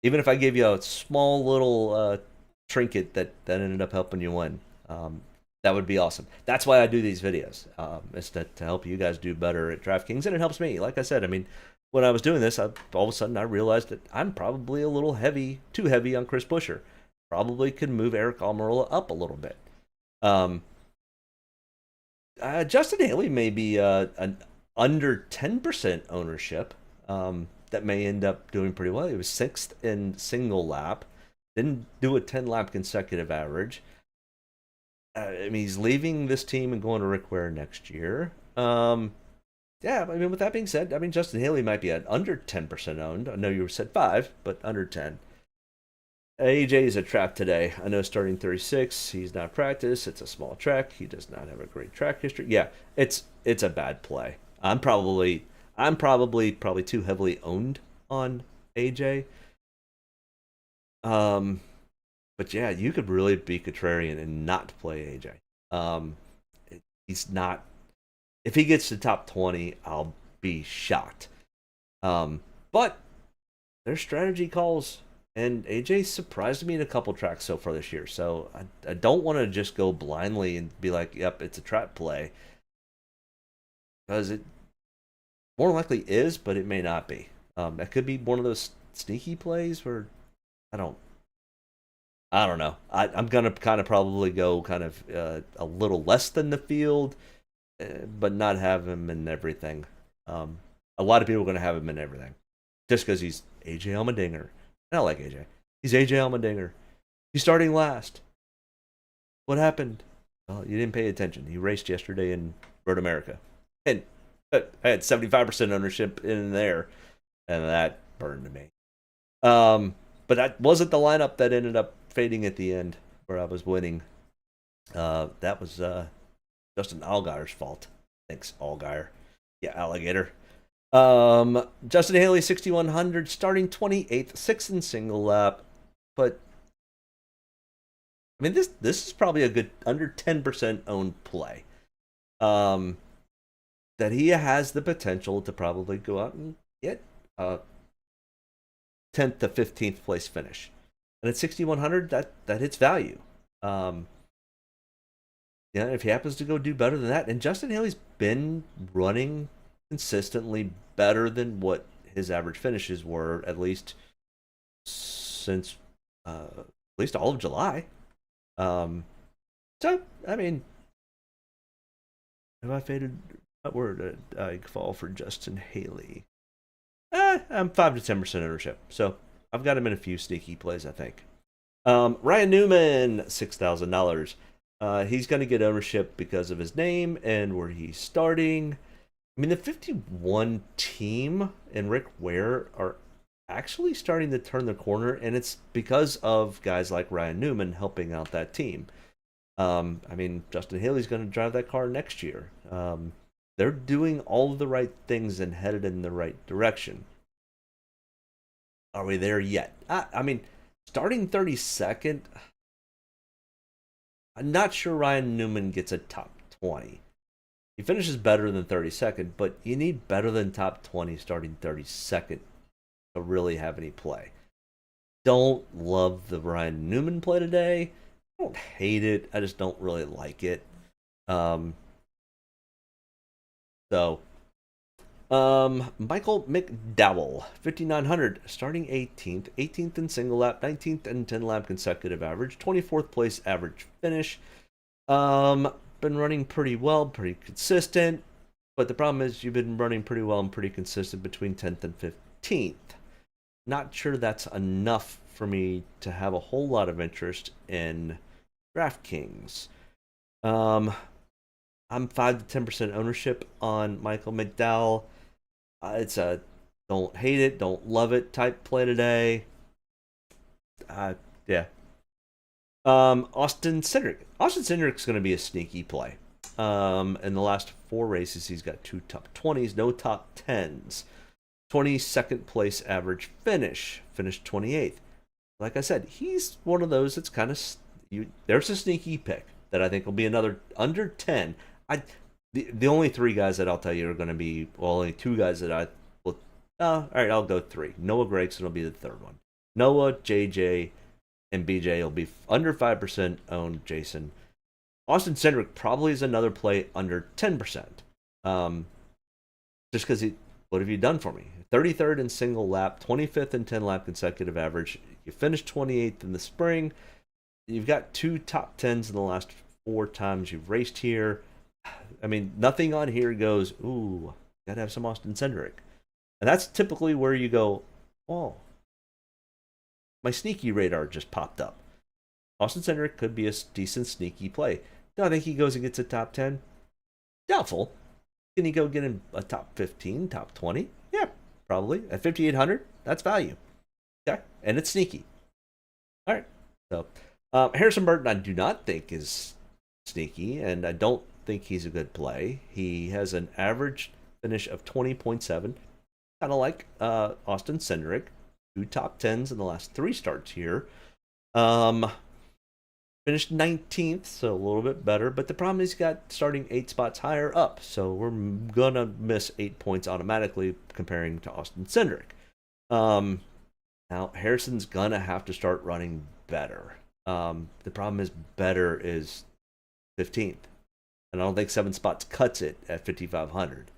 Even if I gave you a small little trinket that ended up helping you win, that would be awesome. That's why I do these videos. It's to help you guys do better at DraftKings, and it helps me. Like I said, I mean, when I was doing this, all of a sudden I realized that I'm probably a little too heavy on Chris Buescher. Probably could move Eric Almirola up a little bit. Justin Haley may be an under 10% ownership. That may end up doing pretty well. He was 6th in single lap. Didn't do a 10-lap consecutive average. I mean, he's leaving this team and going to Rick Ware next year. Yeah, I mean, with that being said, I mean, Justin Haley might be at under 10% owned. I know you said 5, but under 10. AJ is a trap today. I know starting 36, he's not practiced. It's a small track. He does not have a great track history. Yeah, it's a bad play. I'm probably too heavily owned on AJ. But yeah, you could really be contrarian and not play AJ. He's not. If he gets to top 20, I'll be shocked. But there's strategy calls, and AJ surprised me in a couple tracks so far this year. So I don't want to just go blindly and be like, yep, it's a trap play. Because it more likely is, but it may not be. That could be one of those sneaky plays where I don't know. I'm going to kind of probably go kind of a little less than the field, but not have him in everything. A lot of people are going to have him in everything. Just because he's AJ Allmendinger. I like AJ. He's AJ Allmendinger. He's starting last. What happened? Well, you didn't pay attention. He raced yesterday in Road America. And I had 75% ownership in there, and that burned me. But that wasn't the lineup that ended up fading at the end, where I was winning. That was Justin Allgaier's fault. Thanks, Allgaier. Yeah, alligator. Justin Haley, 6,100, starting 28th, 6th in single lap. But I mean, this is probably a good under 10% owned play. that he has the potential to probably go out and get a 10th to 15th place finish. And at 6,100, that hits value. If he happens to go do better than that, and Justin Haley's been running consistently better than what his average finishes were, at least since at least all of July. So, I mean, have I faded? Where did I fall for Justin Haley? I'm 5 to 10% ownership, so I've got him in a few sneaky plays, I think. Ryan Newman, $6,000. He's going to get ownership because of his name and where he's starting. I mean, the 51 team and Rick Ware are actually starting to turn the corner, and it's because of guys like Ryan Newman helping out that team. I mean, Justin Haley's going to drive that car next year. They're doing all of the right things and headed in the right direction. Are we there yet? I mean, starting 32nd, I'm not sure Ryan Newman gets a top 20. He finishes better than 32nd, but you need better than top 20 starting 32nd to really have any play. Don't love the Ryan Newman play today. I don't hate it. I just don't really like it. Michael McDowell, 5,900, starting 18th, 18th in single lap, 19th in 10 lap consecutive average, 24th place average finish. Been running pretty well, pretty consistent, but the problem is you've been running pretty well and pretty consistent between 10th and 15th. Not sure that's enough for me to have a whole lot of interest in Draftkings. I'm 5 to 10% ownership on Michael McDowell. It's a don't hate it, don't love it type play today. Yeah. Austin Cindric. Austin Cindric's going to be a sneaky play. In the last 4 races, he's got 2 top 20s, no top 10s. 22nd place average finish. Finished 28th. Like I said, he's one of those that's kind of... there's a sneaky pick that I think will be another under 10. The only 3 guys that I'll tell you are going to be... well, only 2 guys that I will... all right, I'll go 3. Noah Gragson will be the 3rd one. Noah, JJ, and BJ will be under 5% owned. Jason. Austin Cindric probably is another play under 10%. Just because what have you done for me? 33rd in single lap, 25th in 10 lap consecutive average. You finished 28th in the spring. You've got 2 top 10s in the last 4 times you've raced here. I mean, nothing on here goes, ooh, gotta have some Austin Cindric. And that's typically where you go, oh, my sneaky radar just popped up. Austin Cindric could be a decent sneaky play. Do I think he goes and gets a top 10? Doubtful. Can he go get him a top 15, top 20? Yeah, probably. At 5,800, that's value. Okay, and it's sneaky. All right. So, Harrison Burton, I do not think is sneaky, and I don't think he's a good play. He has an average finish of 20.7, kind of like Austin Cindric. 2 top 10s in the last 3 starts here. Finished 19th, so a little bit better. But the problem is he's got starting 8 spots higher up. So we're going to miss 8 points automatically comparing to Austin Cindric. Now, Harrison's going to have to start running better. The problem is better is 15th. And I don't think 7 spots cuts it at 5,500.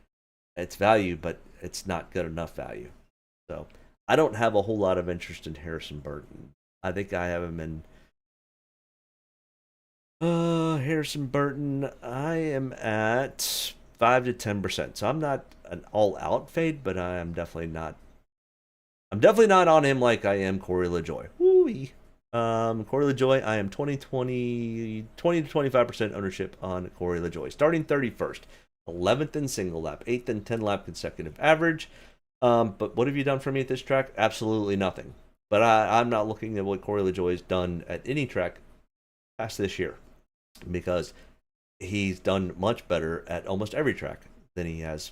It's value, but it's not good enough value. So I don't have a whole lot of interest in Harrison Burton. I think I have him in... Harrison Burton, I am at 5 to 10%. So I'm not an all-out fade, but I am definitely not... I'm definitely not on him like I am Corey LaJoie. Woo-wee. Corey LaJoie, I am 20 to 25% ownership on Corey LaJoie. Starting 31st, 11th in single lap, 8th in 10 lap consecutive average. But what have you done for me at this track? Absolutely nothing. But I'm not looking at what Corey LaJoie has done at any track past this year, because he's done much better at almost every track than he has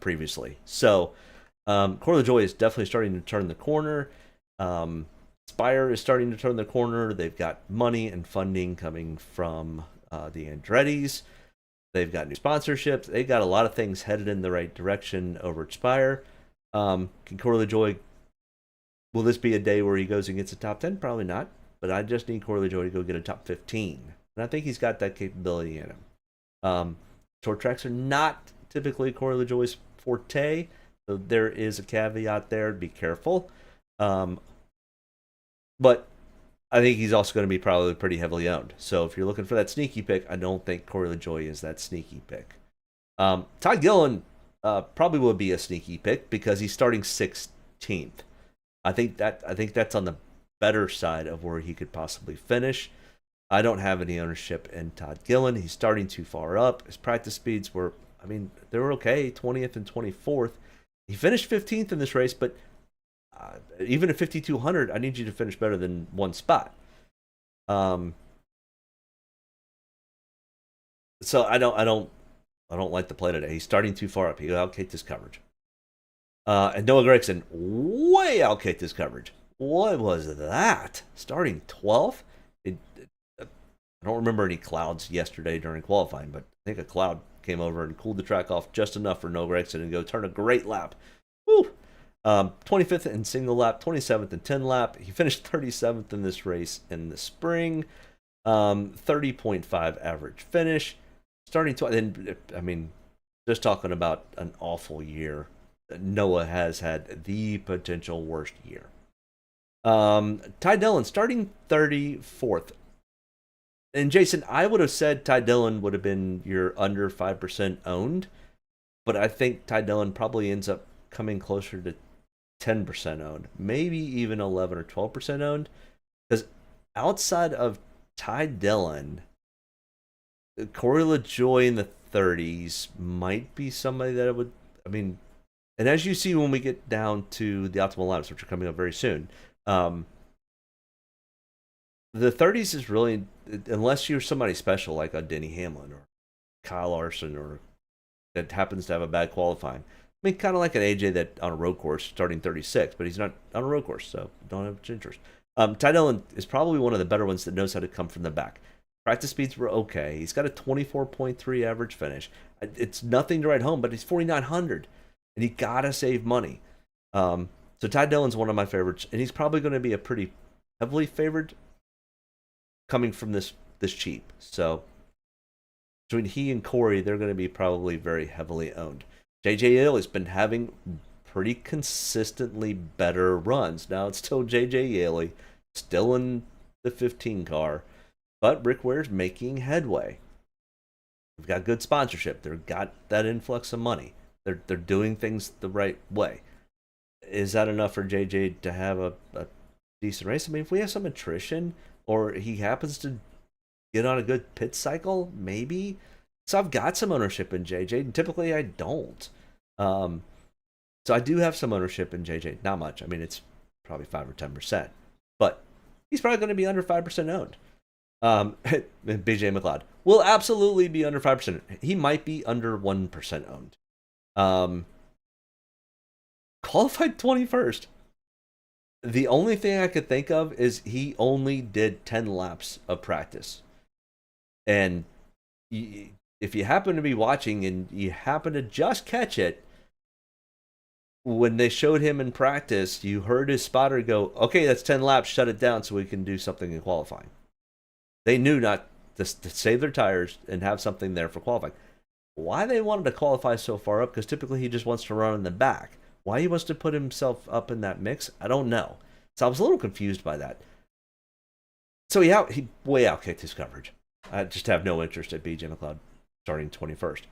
previously. So Corey LaJoie is definitely starting to turn the corner. Spire is starting to turn the corner. They've got money and funding coming from the Andrettis. They've got new sponsorships. They got a lot of things headed in the right direction over at Spire. Can Corey LaJoy, will this be a day where he goes and gets a top 10? Probably not. But I just need Corey LaJoy to go get a top 15. And I think he's got that capability in him. Short tracks are not typically Corey LaJoy's forte. So there is a caveat there. Be careful. But I think he's also going to be probably pretty heavily owned. So if you're looking for that sneaky pick, I don't think Corey LaJoy is that sneaky pick. Todd Gillen probably will be a sneaky pick because he's starting 16th. I think that's on the better side of where he could possibly finish. I don't have any ownership in Todd Gillen. He's starting too far up. His practice speeds were, they were okay, 20th and 24th. He finished 15th in this race, but even at 5,200, I need you to finish better than one spot. So I don't like the play today. He's starting too far up. He outkicked his coverage. And Noah Gragson way outkicked his coverage. What was that? Starting 12th? I don't remember any clouds yesterday during qualifying, but I think a cloud came over and cooled the track off just enough for Noah Gragson to go turn a great lap. Woo! 25th in single lap, 27th in 10 lap. He finished 37th in this race in the spring. 30.5 average finish. Starting to, just talking about an awful year. Noah has had the potential worst year. Ty Dillon starting 34th. And Jason, I would have said Ty Dillon would have been your under 5% owned, but I think Ty Dillon probably ends up coming closer to 10% owned, maybe even 11 or 12% owned, because outside of Ty Dillon, Corey LaJoy in the 30s might be somebody that I would, and as you see when we get down to the optimal lineups, which are coming up very soon, the 30s is really, unless you're somebody special like a Denny Hamlin or Kyle Larson or that happens to have a bad qualifying. Kind of like an AJ that on a road course starting 36, but he's not on a road course, so don't have much interest. Ty Dillon is probably one of the better ones that knows how to come from the back. Practice speeds were okay. He's got a 24.3 average finish. It's nothing to write home, but he's 4,900, and you gotta save money. So Ty Dillon's one of my favorites, and he's probably going to be a pretty heavily favored coming from this cheap. So between he and Corey, they're going to be probably very heavily owned. JJ Yeley's been having pretty consistently better runs. Now it's still JJ Yeley, still in the 15 car, but Rick Ware's making headway. They've got good sponsorship. They've got that influx of money. They're doing things the right way. Is that enough for JJ to have a decent race? If we have some attrition or he happens to get on a good pit cycle, maybe. So I've got some ownership in JJ, and typically I don't. So I do have some ownership in JJ. Not much. It's probably 5 or 10%. But he's probably going to be under 5% owned. BJ McLeod will absolutely be under 5%. He might be under 1% owned. Qualified 21st. The only thing I could think of is he only did 10 laps of practice. And if you happen to be watching and you happen to just catch it, when they showed him in practice, you heard his spotter go, okay, that's 10 laps, shut it down so we can do something in qualifying. They knew not to save their tires and have something there for qualifying. Why they wanted to qualify so far up, because typically he just wants to run in the back. Why he wants to put himself up in that mix, I don't know. So I was a little confused by that. So he way outkicked his coverage. I just have no interest at BJ McLeod starting 21st.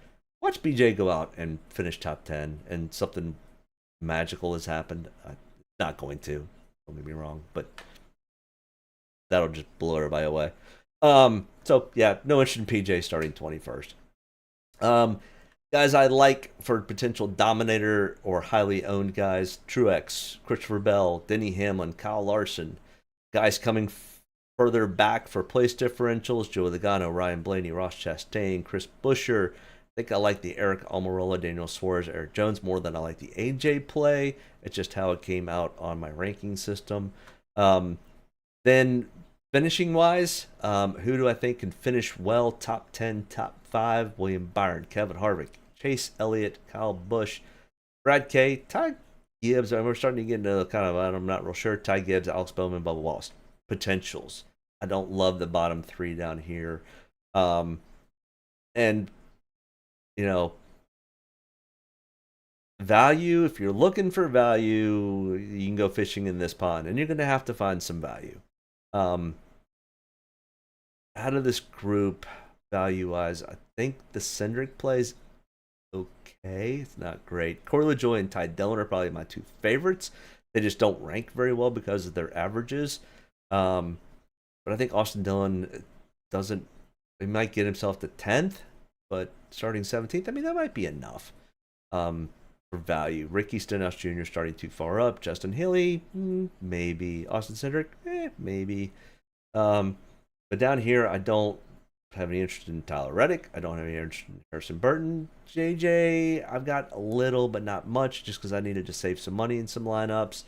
Watch BJ go out and finish top 10 and something magical has happened. Not going to, don't get me wrong, but that'll just blow everybody away. So yeah, no interest in PJ starting 21st. Guys I like for potential dominator or highly owned guys: Truex, Christopher Bell, Denny Hamlin, Kyle Larson. Guys coming further back for place differentials: Joe Logano, Ryan Blaney, Ross Chastain, Chris Buescher. I think I like the Eric Almirola, Daniel Suarez, Eric Jones more than I like the AJ play. It's just how it came out on my ranking system. Then Finishing wise, who do I think can finish well? Top 10, top 5: William Byron, Kevin Harvick, Chase Elliott, Kyle Busch, Brad K, Ty Gibbs. And we're starting to get into kind of, I'm not real sure, Ty Gibbs, Alex Bowman, Bubba Wallace. Potentials. I don't love the bottom 3 down here. And, you know, value, if you're looking for value, you can go fishing in this pond, and you're going to have to find some value. Out of this group, value-wise, I think the Cindric plays okay. It's not great. Corey LaJoy and Ty Dillon are probably my 2 favorites. They just don't rank very well because of their averages. But I think Austin Dillon doesn't. He might get himself to 10th, but starting 17th, I mean, that might be enough for value. Ricky Stenhouse Jr. starting too far up. Justin Haley, maybe. Austin Cindric, maybe. But down here, I don't have any interest in Tyler Reddick. I don't have any interest in Harrison Burton. JJ, I've got a little, but not much, just because I needed to save some money in some lineups.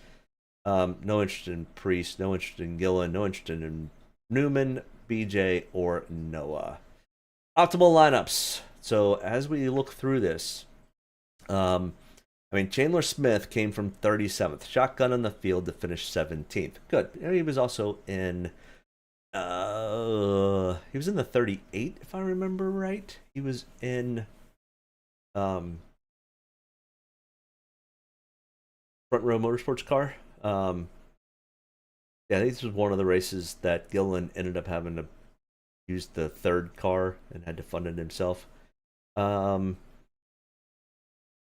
No interest in Priest, no interest in Gillen, no interest in Newman, BJ, or Noah. Optimal lineups. So as we look through this, I mean, Chandler Smith came from 37th, shotgun on the field to finish 17th. Good. He was also in. He was in the 38, if I remember right. He was in front row motorsports car. Yeah, this was one of the races that Gillen ended up having to use the 3rd car and had to fund it himself. But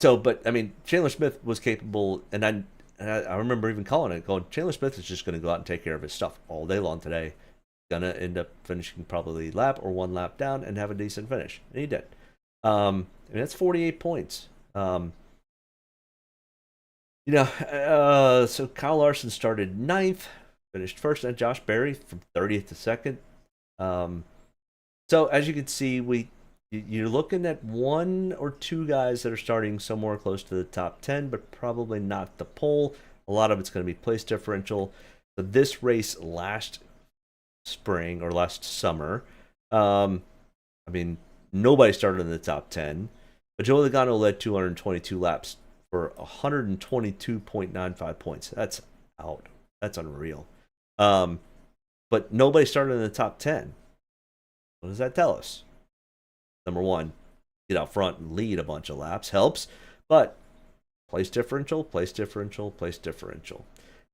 I mean, Chandler Smith was capable, and I remember even calling it, going, Chandler Smith is just going to go out and take care of his stuff all day long today. Gonna end up finishing probably lap or 1 lap down and have a decent finish, and he did. I mean, that's 48 points. So Kyle Larson started 9th, finished 1st, and Josh Berry from 30th to 2nd. So as you can see, you're looking at 1 or 2 guys that are starting somewhere close to the top 10, but probably not the pole. A lot of it's going to be place differential. So this race last spring or last summer, I mean, nobody started in the top 10, but Joey Logano led 222 laps for 122.95 points. That's out. That's unreal. But nobody started in the top 10. What does that tell us? Number 1, get out front and lead a bunch of laps helps, but place differential, place differential, place differential.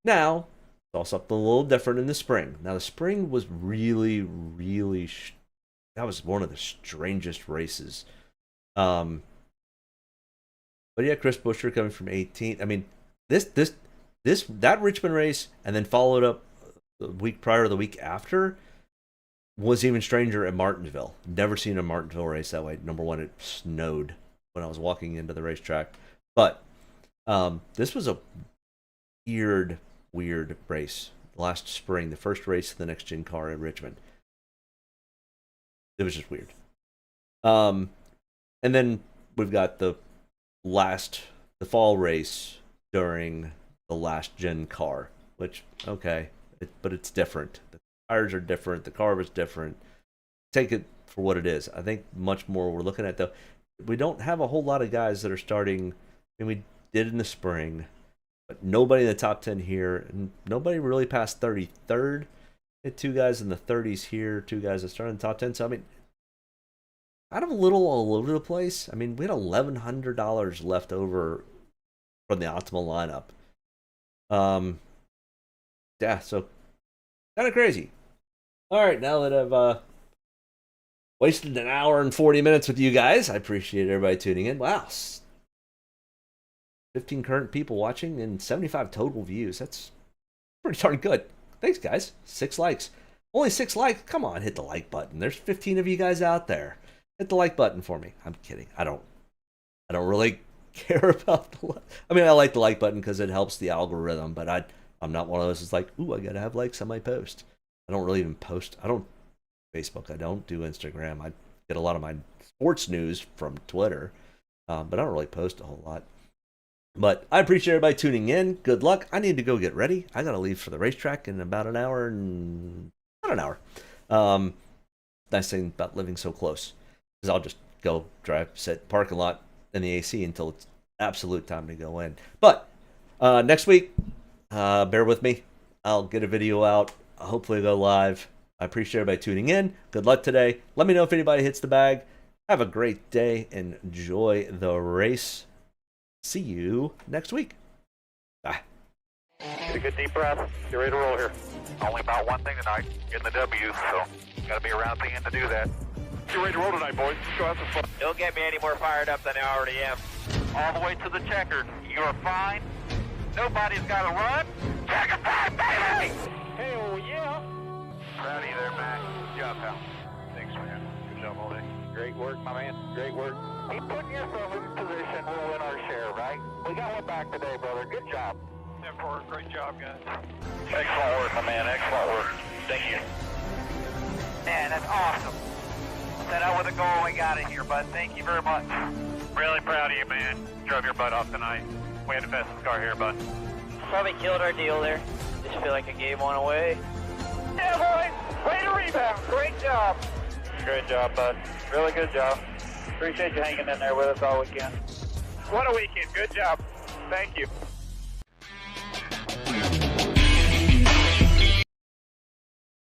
Now, saw something a little different in the spring. Now, the spring was really, really, that was one of the strangest races. But yeah, Chris Buescher coming from 18th. I mean, that Richmond race, and then followed up the week prior or the week after, was even stranger at Martinsville. Never seen a Martinsville race that way. Number 1, it snowed when I was walking into the racetrack. But this was a weird race. Last spring, the first race of the next gen car in Richmond. It was just weird. And then we've got the fall race during the last gen car, which, okay, but it's different. The tires are different. The car was different. Take it for what it is. I think much more we're looking at, though, we don't have a whole lot of guys that are starting. I mean, we did in the spring, but nobody in the top 10 here, and nobody really past 33rd. Hit 2 guys in the 30s here, 2 guys that started in the top 10. So, I mean, kind of a little all over the place. I mean, we had $1,100 left over from the optimal lineup. Yeah, so kind of crazy. All right, now that I've wasted an hour and 40 minutes with you guys, I appreciate everybody tuning in. Wow, 15 current people watching and 75 total views. That's pretty darn good. Thanks, guys. 6 likes. Only 6 likes? Come on, hit the like button. There's 15 of you guys out there. Hit the like button for me. I'm kidding. I don't really care about the I mean, I like the like button because it helps the algorithm, but I'm not one of those that's like, ooh, I gotta have likes on my post. I don't really even post. I don't Facebook. I don't do Instagram. I get a lot of my sports news from Twitter, but I don't really post a whole lot. But I appreciate everybody tuning in. Good luck. I need to go get ready. I got to leave for the racetrack in about an hour and about an hour. Nice thing about living so close is I'll just go drive, sit, parking lot in the AC until it's absolute time to go in. But next week, bear with me. I'll get a video out. Hopefully go live. I appreciate everybody tuning in. Good luck today. Let me know if anybody hits the bag. Have a great day. Enjoy the race. See you next week. Bye. Get a good deep breath. Get ready to roll here. Only about one thing tonight, getting the W, so got to be around at the end to do that. Get ready to roll tonight, boys. Let's go have some fun. Don't get me any more fired up than I already am. All the way to the checker. You're fine. Nobody's got to run. Checker time, baby! Hell yeah! Proud of you there, man. Good job, pal. Thanks, man. Good job all day. Great work, my man. Great work. Keep putting yourself in position. We'll win our share, right? We got one back today, brother. Good job. 10-4, great job, guys. Excellent work, my man. Excellent work. Thank you. Man, that's awesome. Set out with a goal, we got it here, bud. Thank you very much. Really proud of you, man. Drove your butt off tonight. We had the fastest car here, bud. Probably killed our deal there. Just feel like I gave one away. Yeah, boys! Way to rebound! Great job! Great job, bud. Really good job. Appreciate you hanging in there with us all weekend. What a weekend. Good job. Thank you.